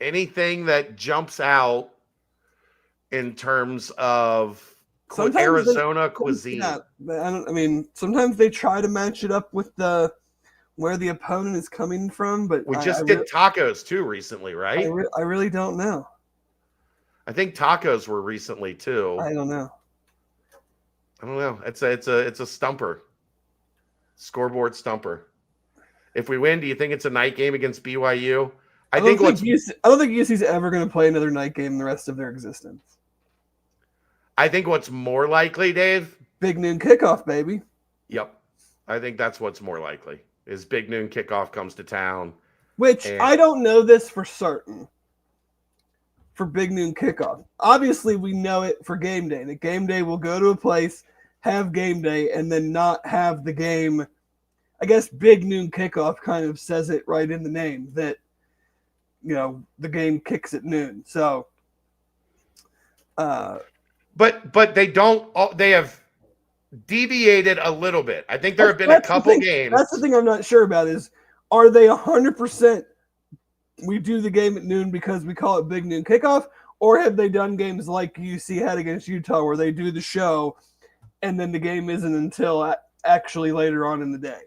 Anything that jumps out in terms of Arizona cuisine? Yeah, I mean, sometimes they try to match it up with where the opponent is coming from, but we just did tacos too recently, right? I really don't know. I think tacos were recently too. I don't know. It's a stumper. Scoreboard stumper. If we win, do you think it's a night game against BYU? I don't think UC's ever going to play another night game the rest of their existence. I think what's more likely, Dave? Big noon kickoff, baby. Yep. I think that's what's more likely is big noon kickoff comes to town. Which I don't know this for certain. For big noon kickoff. Obviously, we know it for game day. The game day will go to a place, have game day, and then not have the game. I guess big noon kickoff kind of says it right in the name that, you know, the game kicks at noon. So, but they don't. They have deviated a little bit. I think there have been a couple games. That's the thing I'm not sure about is, are they 100%? We do the game at noon because we call it big noon kickoff, or have they done games like UC had against Utah where they do the show and then the game isn't until actually later on in the day?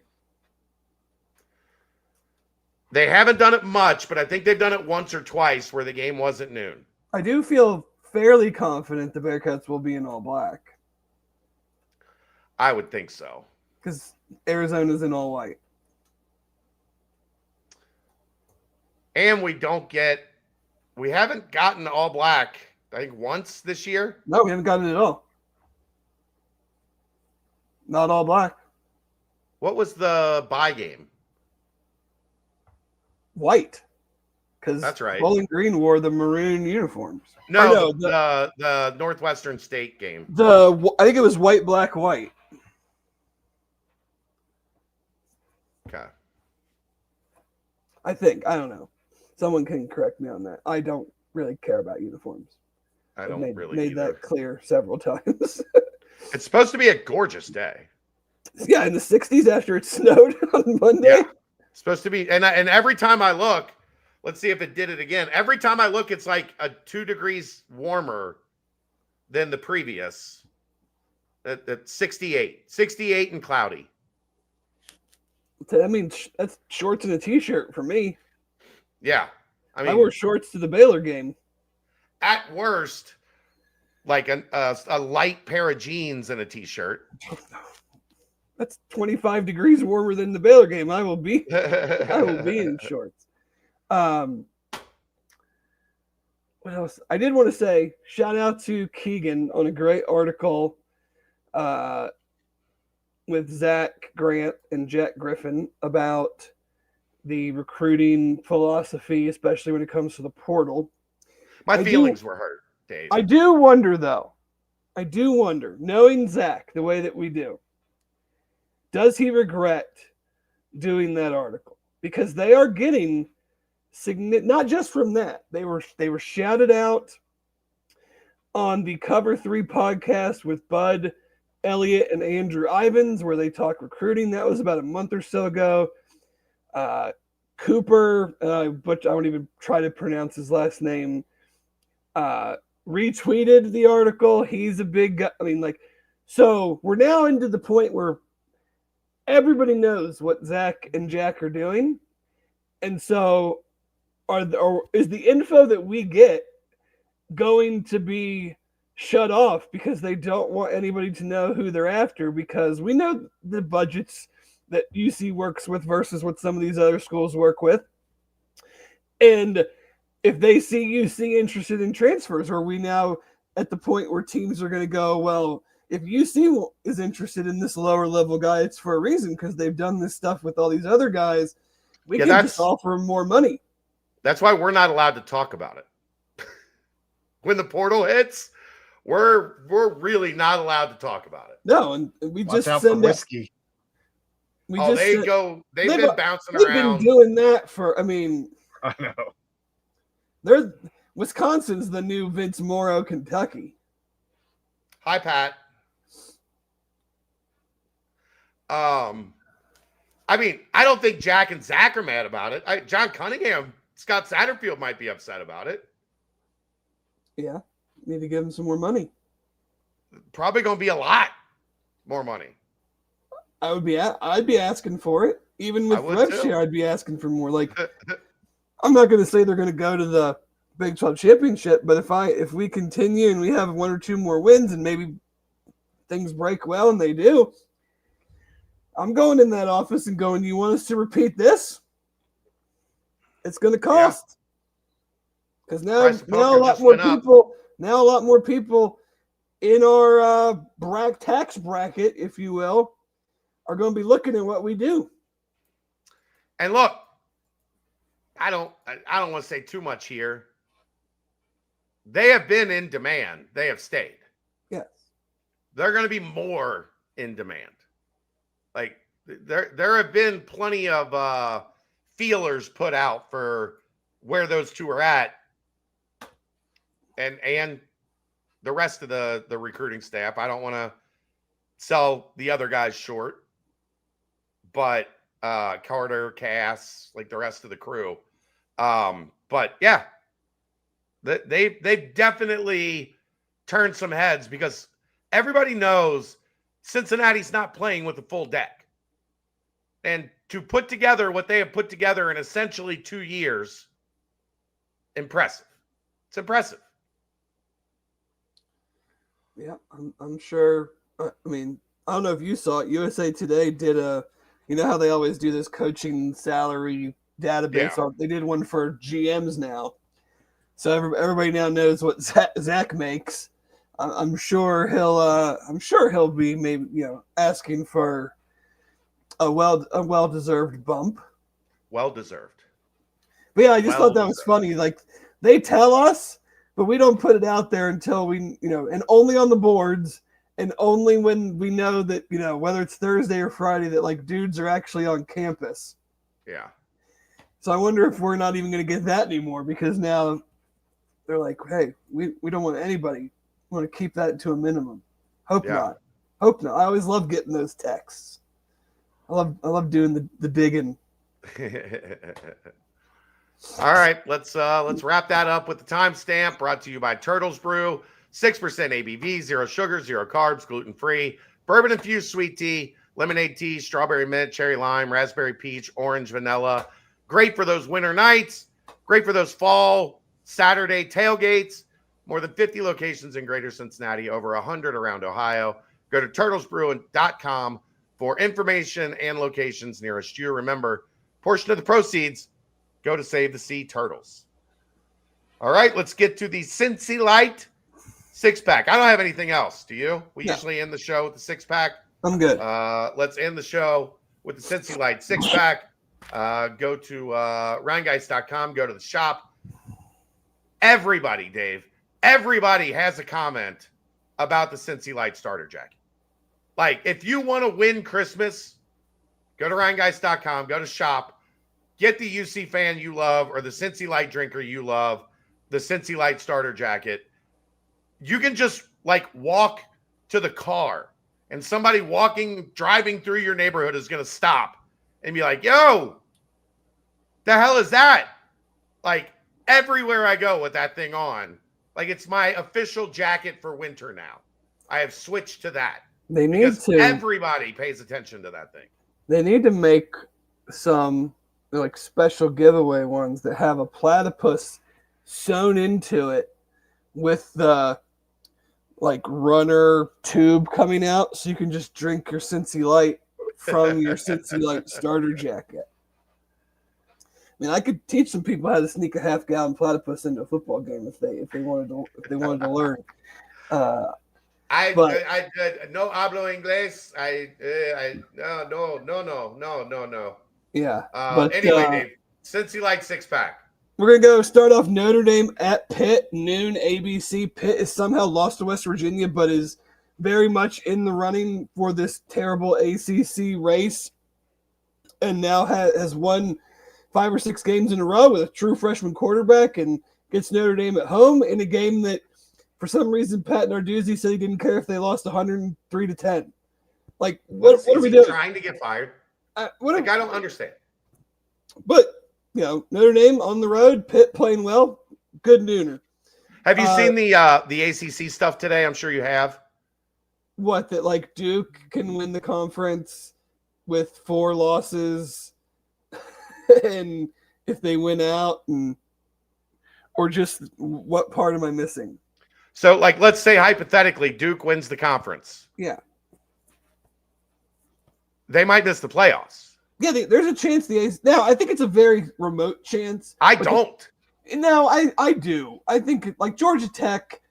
They haven't done it much, but I think they've done it once or twice where the game wasn't noon. I do feel fairly confident the Bearcats will be in all black. I would think so. Because Arizona's in all white. And we haven't gotten all black, I think, once this year. No, we haven't gotten it at all. Not all black. What was the bye game? White. Because that's right. Bowling Green wore the maroon uniforms. No, the Northwestern State game. I think it was white, black, white. Okay. I think. I don't know. Someone can correct me on that. I don't really care about uniforms. I don't really made either. that clear several times. It's supposed to be a gorgeous day. Yeah, in the 60s after it snowed on Monday. Yeah. It's supposed to be, and every time I look, let's see if it did it again. Every time I look, it's like 2 degrees warmer than the previous. At 68 and cloudy. I mean, that's shorts and a t-shirt for me. Yeah. I wore shorts to the Baylor game. At worst, like a light pair of jeans and a t-shirt. That's 25 degrees warmer than the Baylor game. I will be in shorts. What else? I did want to say shout out to Keegan on a great article with Zach Grant and Jack Griffin about the recruiting philosophy, especially when it comes to the portal. My feelings were hurt, Dave. I do wonder, knowing Zach the way that we do, does he regret doing that article? Because they are getting not just from that. They were shouted out on the Cover 3 podcast with Bud Elliott and Andrew Ivins, where they talk recruiting. That was about a month or so ago. Cooper, but I won't even try to pronounce his last name, retweeted the article. He's a big guy. I mean, so we're now into the point where everybody knows what Zach and Jack are doing. And so is the info that we get going to be shut off because they don't want anybody to know who they're after? Because we know the budgets that UC works with versus what some of these other schools work with. And if they see UC interested in transfers, are we now at the point where teams are going to go, well, if UC is interested in this lower level guy, it's for a reason because they've done this stuff with all these other guys. We can just offer them more money. That's why we're not allowed to talk about it. When the portal hits, we're really not allowed to talk about it. No, and we Watch just out send for whiskey. We oh, just they've been bouncing around. They've been doing that for, I mean, I know. Wisconsin's the new Vince Morrow, Kentucky. Hi, Pat. I mean, I don't think Jack and Zach are mad about it. John Cunningham, Scott Satterfield might be upset about it. Yeah, need to give him some more money. Probably going to be a lot more money. I'd be asking for it. Even with rev share, I'd be asking for more. Like, I'm not going to say they're going to go to the Big 12 championship, but if we continue and we have 1 or 2 more wins and maybe things break well and they do, I'm going in that office and going, you want us to repeat this? It's going to cost. Because now a lot more people in our tax bracket, if you will, are going to be looking at what we do. And look, I don't want to say too much here. They have been in demand. They have stayed. Yes. They're going to be more in demand. Like there have been plenty of feelers put out for where those two are at, and the rest of the recruiting staff. I don't want to sell the other guys short, but Carter, Cass, like the rest of the crew. But yeah, they've definitely turned some heads because everybody knows Cincinnati's not playing with a full deck. And to put together what they have put together in essentially 2 years, impressive. It's impressive. Yeah, I'm sure. I mean, I don't know if you saw it. USA Today did you know how they always do this coaching salary database? Yeah. They did one for GMs now. So everybody now knows what Zach makes. I'm sure he'll be maybe asking for a well-deserved bump. Well deserved. But yeah, I just thought that was funny. Like, they tell us, but we don't put it out there until we, and only on the boards, and only when we know that, whether it's Thursday or Friday, that like dudes are actually on campus. Yeah. So I wonder if we're not even going to get that anymore, because now they're like, hey, we don't want anybody. We want to keep that to a minimum. Hope not. I always love getting those texts. I love doing the digging. All right, let's wrap that up with the timestamp brought to you by Turtles Brew. 6% ABV, 0 sugar, 0 carbs, gluten-free, bourbon-infused sweet tea, lemonade tea, strawberry mint, cherry lime, raspberry peach, orange vanilla. Great for those winter nights. Great for those fall Saturday tailgates. More than 50 locations in Greater Cincinnati, over 100 around Ohio. Go to turtlesbrew.com for information and locations nearest you. Remember, portion of the proceeds go to Save the Sea Turtles. All right, let's get to the Cincy Light Six Pack. I don't have anything else. Do you? We usually end the show with the six pack. I'm good. Let's end the show with the Cincy Light Six Pack. Go to rhinegeist.com. Go to the shop. Everybody, Dave, everybody has a comment about the Cincy Light starter jacket. Like, if you want to win Christmas, go to rhinegeist.com. Go to shop. Get the UC fan you love or the Cincy Light drinker you love, the Cincy Light starter jacket. You can just like walk to the car and somebody driving through your neighborhood is going to stop and be like, yo, the hell is that? Like, everywhere I go with that thing on, like, it's my official jacket for winter now. I have switched to that. They need to. Everybody pays attention to that thing. They need to make some like special giveaway ones that have a platypus sewn into it with the like runner tube coming out, so you can just drink your Cincy Light from your Cincy Light starter jacket. I mean, I could teach some people how to sneak a half-gallon platypus into a football game if they wanted to learn. I did no hablo inglés. No. Yeah. Anyway, Dave, Cincy Light Six Pack. We're going to go start off Notre Dame at Pitt, noon ABC. Pitt is somehow lost to West Virginia, but is very much in the running for this terrible ACC race, and now has won 5 or 6 games in a row with a true freshman quarterback, and gets Notre Dame at home in a game that, for some reason, Pat Narduzzi said he didn't care if they lost 103-10. Like, what are we doing? Trying to get fired? I don't understand. But, Notre Dame on the road, Pitt playing well, good nooner. Have you seen the ACC stuff today? I'm sure you have. What, that like Duke can win the conference with 4 losses, and if they win out, or just what part am I missing? So, like, let's say hypothetically Duke wins the conference. Yeah. They might miss the playoffs. Yeah, there's a chance now, I think it's a very remote chance. I don't. No, I do. I think, like, Georgia Tech,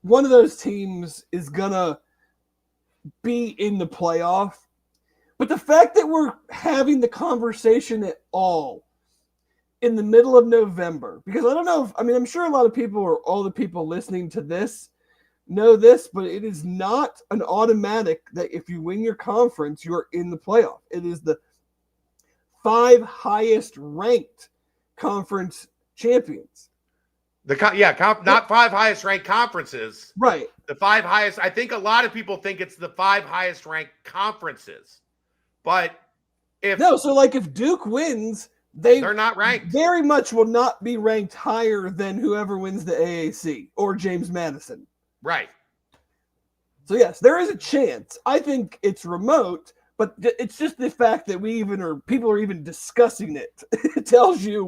one of those teams is going to be in the playoff. But the fact that we're having the conversation at all in the middle of November, because I don't know I'm sure a lot of people, or all the people listening to this, know this, but it is not an automatic that if you win your conference, you're in the playoff. It is the 5 highest ranked conference champions. Not 5 highest ranked conferences. Right. The 5 highest. I think a lot of people think it's the 5 highest ranked conferences. But if Duke wins, they're not ranked. Very much will not be ranked higher than whoever wins the AAC or James Madison. Right. So yes, there is a chance. I think it's remote, But it's just the fact that people are even discussing it. It tells you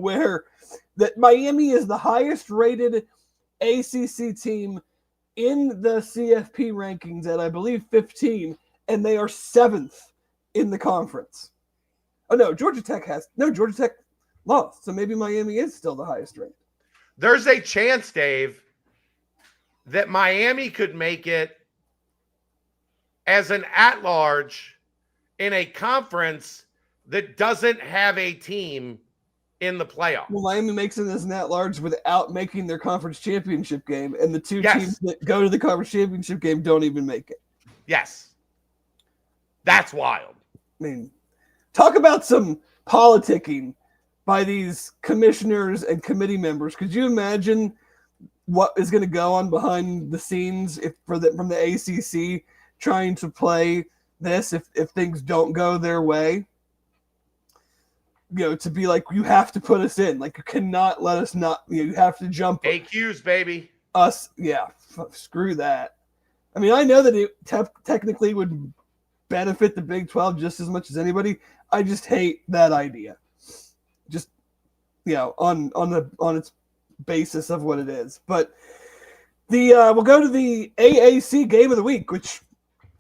that Miami is the highest rated ACC team in the CFP rankings at, I believe, 15, and they are 7th in the conference. Oh, no, Georgia Tech lost, so maybe Miami is still the highest ranked. There's a chance, Dave, that Miami could make it as an at-large in a conference that doesn't have a team in the playoff. Well, Miami makes it as an at-large without making their conference championship game, and the two teams that go to the conference championship game don't even make it. Yes. That's wild. I mean, talk about some politicking by these commissioners and committee members. Could you imagine what is going to go on behind the scenes from the ACC trying to play this if things don't go their way? To be like, you have to put us in. Like, you cannot let us not. You have to jump. AQs, baby. Us, yeah. Screw that. I mean, I know that it technically would benefit the Big 12 just as much as anybody. I just hate that idea. Just, on its basis of what it is. But we'll go to the AAC game of the week, which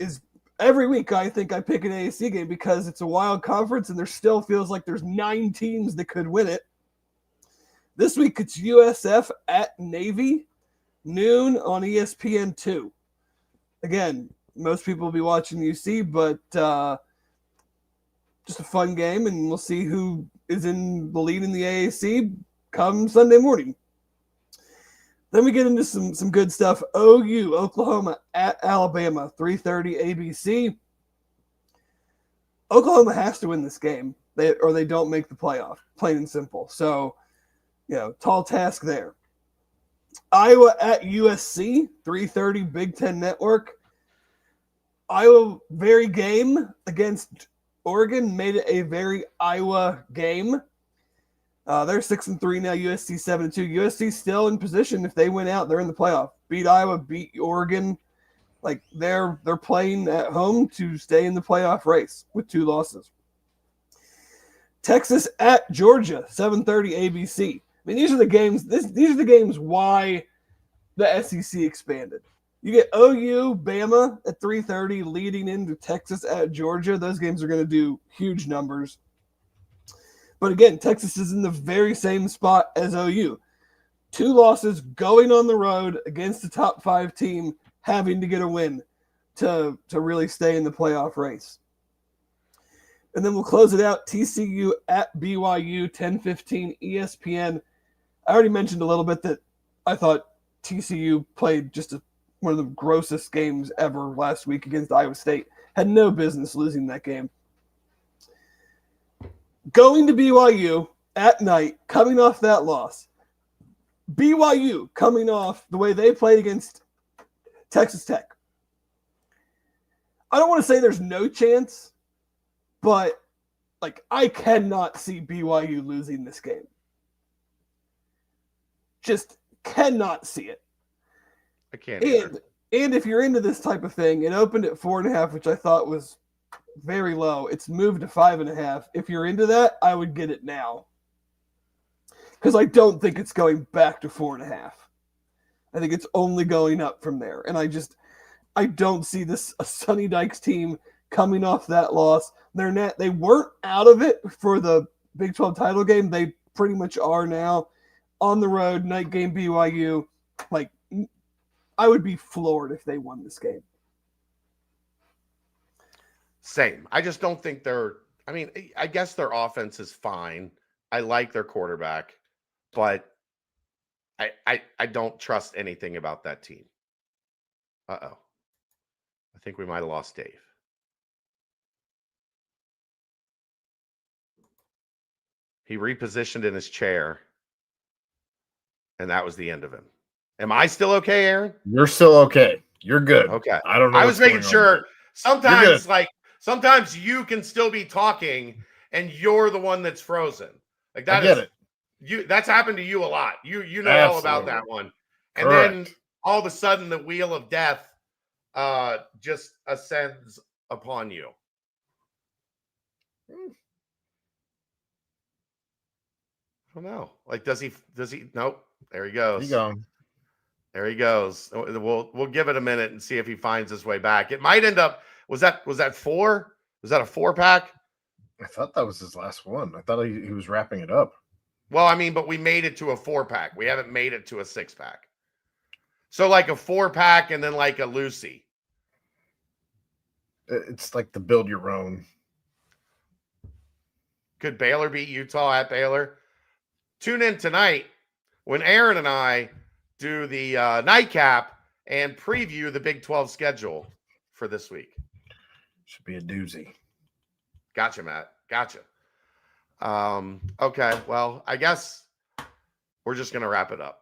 is every week. I think I pick an AAC game because it's a wild conference and there still feels like there's 9 teams that could win it. This week it's USF at Navy, noon on ESPN2. Again, most people will be watching UC, but just a fun game, and we'll see who is in the lead in the AAC come Sunday morning. Then we get into some good stuff. OU, Oklahoma at Alabama, 3:30 ABC. Oklahoma has to win this game, or they don't make the playoff, plain and simple. So, tall task there. Iowa at USC, 3:30 Big Ten Network. Iowa, very game against Oregon, made it a very Iowa game. They're 6-3 now. USC 7-2. USC still in position. If they win out, they're in the playoff. Beat Iowa, beat Oregon. Like, they're playing at home to stay in the playoff race with 2 losses. Texas at Georgia, 7:30 ABC. I mean, these are the games. These are the games why the SEC expanded. You get OU, Bama at 3:30, leading into Texas at Georgia. Those games are going to do huge numbers. But again, Texas is in the very same spot as OU. 2 losses, going on the road against the top 5 team, having to get a win to really stay in the playoff race. And then we'll close it out. TCU at BYU, 10:15 ESPN. I already mentioned a little bit that I thought TCU played just one of the grossest games ever last week against Iowa State. Had no business losing that game. Going to BYU at night, coming off that loss. BYU coming off the way they played against Texas Tech. I don't want to say there's no chance, but I cannot see BYU losing this game. Just cannot see it. I can't either. And if you're into this type of thing, it opened at 4.5, which I thought was very low. It's moved to 5.5. If you're into that, I would get it now. Because I don't think it's going back to 4.5. I think it's only going up from there. And I don't see a Sonny Dykes team coming off that loss. They weren't out of it for the Big 12 title game. They pretty much are now. On the road, night game BYU. I would be floored if they won this game. Same. I just don't think I guess their offense is fine. I like their quarterback, but I don't trust anything about that team. Uh-oh. I think we might have lost Dave. He repositioned in his chair, and that was the end of him. Am I still okay, Aaron? You're still okay. You're good. Okay. I don't know. I was making sure. Sometimes you can still be talking and you're the one that's frozen. I get it. That's happened to you a lot. You know Absolutely. All about that one. And Correct. Then all of a sudden the wheel of death just ascends upon you. I don't know. Like, does he? Nope. There he goes. There he goes. We'll give it a minute and see if he finds his way back. It might end up. Was that 4? Was that a 4-pack? I thought that was his last one. I thought he was wrapping it up. Well, I mean, but we made it to a 4-pack. We haven't made it to a 6-pack. So like a 4-pack and then like a Lucy. It's like the build your own. Could Baylor beat Utah at Baylor? Tune in tonight when Aaron and I do the nightcap and preview the Big 12 schedule for this week. Should be a doozy. Gotcha, Matt. Gotcha. Okay. Well, I guess we're just going to wrap it up.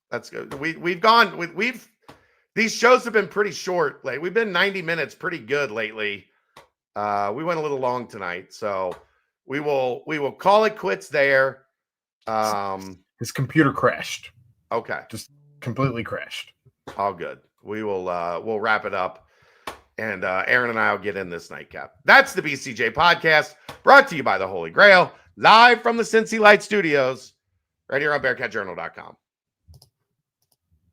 That's good. We've these shows have been pretty short. Like we've been 90 minutes pretty good lately. We went a little long tonight, so we will call it quits there. His computer crashed. Okay. Just completely crashed. All good. We'll wrap it up. And Aaron and I will get in this nightcap. That's the BCJ Podcast, brought to you by the Holy Grail, live from the Cincy Light Studios, right here on BearcatJournal.com.